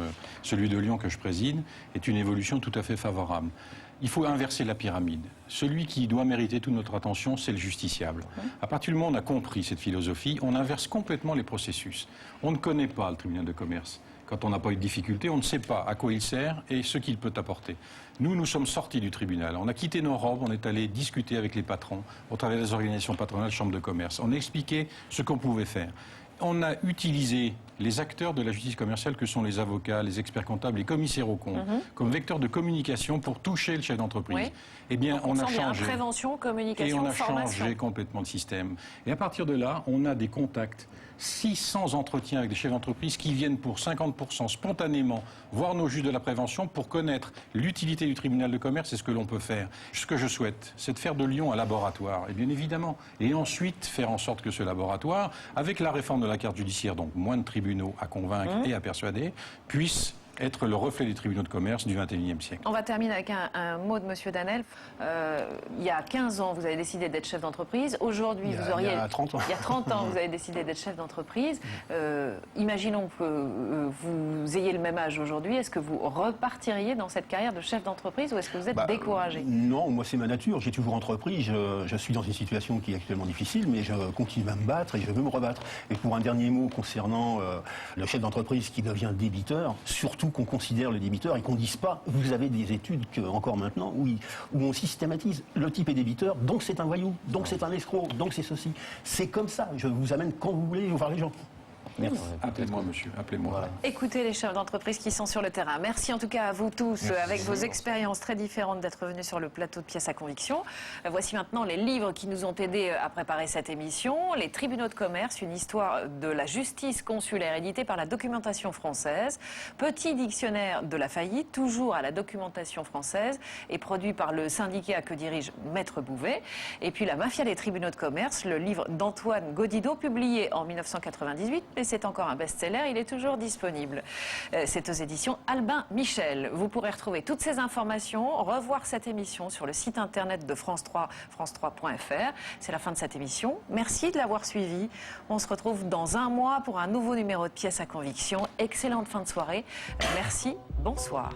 Speaker 11: celui de Lyon que je préside, est une évolution tout à fait favorable. Il faut inverser la pyramide. Celui qui doit mériter toute notre attention, c'est le justiciable. À partir du moment où on a compris cette philosophie, on inverse complètement les processus. On ne connaît pas le tribunal de commerce. Quand on n'a pas eu de difficulté, on ne sait pas à quoi il sert et ce qu'il peut apporter. Nous sommes sortis du tribunal. On a quitté nos robes, on est allé discuter avec les patrons, au travers des organisations patronales, chambres de commerce. On a expliqué ce qu'on pouvait faire. On a utilisé les acteurs de la justice commerciale que sont les avocats, les experts comptables, les commissaires aux comptes, comme vecteur de communication pour toucher le chef d'entreprise. Eh bien, on a changé.
Speaker 1: Prévention, communication,
Speaker 11: et on a
Speaker 1: formation.
Speaker 11: changé complètement le système. Et à partir de là, on a des contacts. 600 entretiens avec des chefs d'entreprise qui viennent pour 50% spontanément voir nos juges de la prévention pour connaître l'utilité du tribunal de commerce et ce que l'on peut faire. Ce que je souhaite, c'est de faire de Lyon un laboratoire, et bien évidemment, et ensuite faire en sorte que ce laboratoire, avec la réforme de la carte judiciaire, donc moins de tribunaux à convaincre et à persuader, puisse être le reflet des tribunaux de commerce du XXIe siècle.
Speaker 1: On va terminer avec un mot de M. Danel. Il y a 15 ans, vous avez décidé d'être chef d'entreprise. Aujourd'hui, vous auriez...
Speaker 10: Il y a 30 ans.
Speaker 1: Il y a 30 ans, vous avez décidé d'être chef d'entreprise. Imaginons que vous ayez le même âge aujourd'hui. Est-ce que vous repartiriez dans cette carrière de chef d'entreprise ou est-ce que vous êtes découragé?
Speaker 10: Non, moi c'est ma nature. J'ai toujours entrepris. Je suis dans une situation qui est actuellement difficile, mais je continue à me battre et je veux me rebattre. Et pour un dernier mot concernant le chef d'entreprise qui devient débiteur, surtout qu'on considère le débiteur et qu'on ne dise pas, vous avez des études encore maintenant où on systématise le type est débiteur, donc c'est un voyou, donc c'est un escroc, donc c'est ceci. C'est comme ça, je vous amène quand vous voulez voir les gens.
Speaker 11: Merci. Appelez-moi, monsieur, appelez-moi. Voilà.
Speaker 1: Écoutez les chefs d'entreprise qui sont sur le terrain. Merci en tout cas à vous tous, avec vos expériences très différentes, d'être venus sur le plateau de Pièces à Conviction. Voici maintenant les livres qui nous ont aidés à préparer cette émission. Les tribunaux de commerce, une histoire de la justice consulaire, édité par la Documentation française. Petit dictionnaire de la faillite, toujours à la Documentation française, et produit par le syndicat que dirige Maître Bouvet. Et puis La mafia des tribunaux de commerce, le livre d'Antoine Godino, publié en 1998. C'est encore un best-seller, il est toujours disponible. C'est aux éditions Albin Michel. Vous pourrez retrouver toutes ces informations, revoir cette émission sur le site internet de France 3, france3.fr. C'est la fin de cette émission. Merci de l'avoir suivi. On se retrouve dans un mois pour un nouveau numéro de Pièces à Conviction. Excellente fin de soirée. Merci, bonsoir.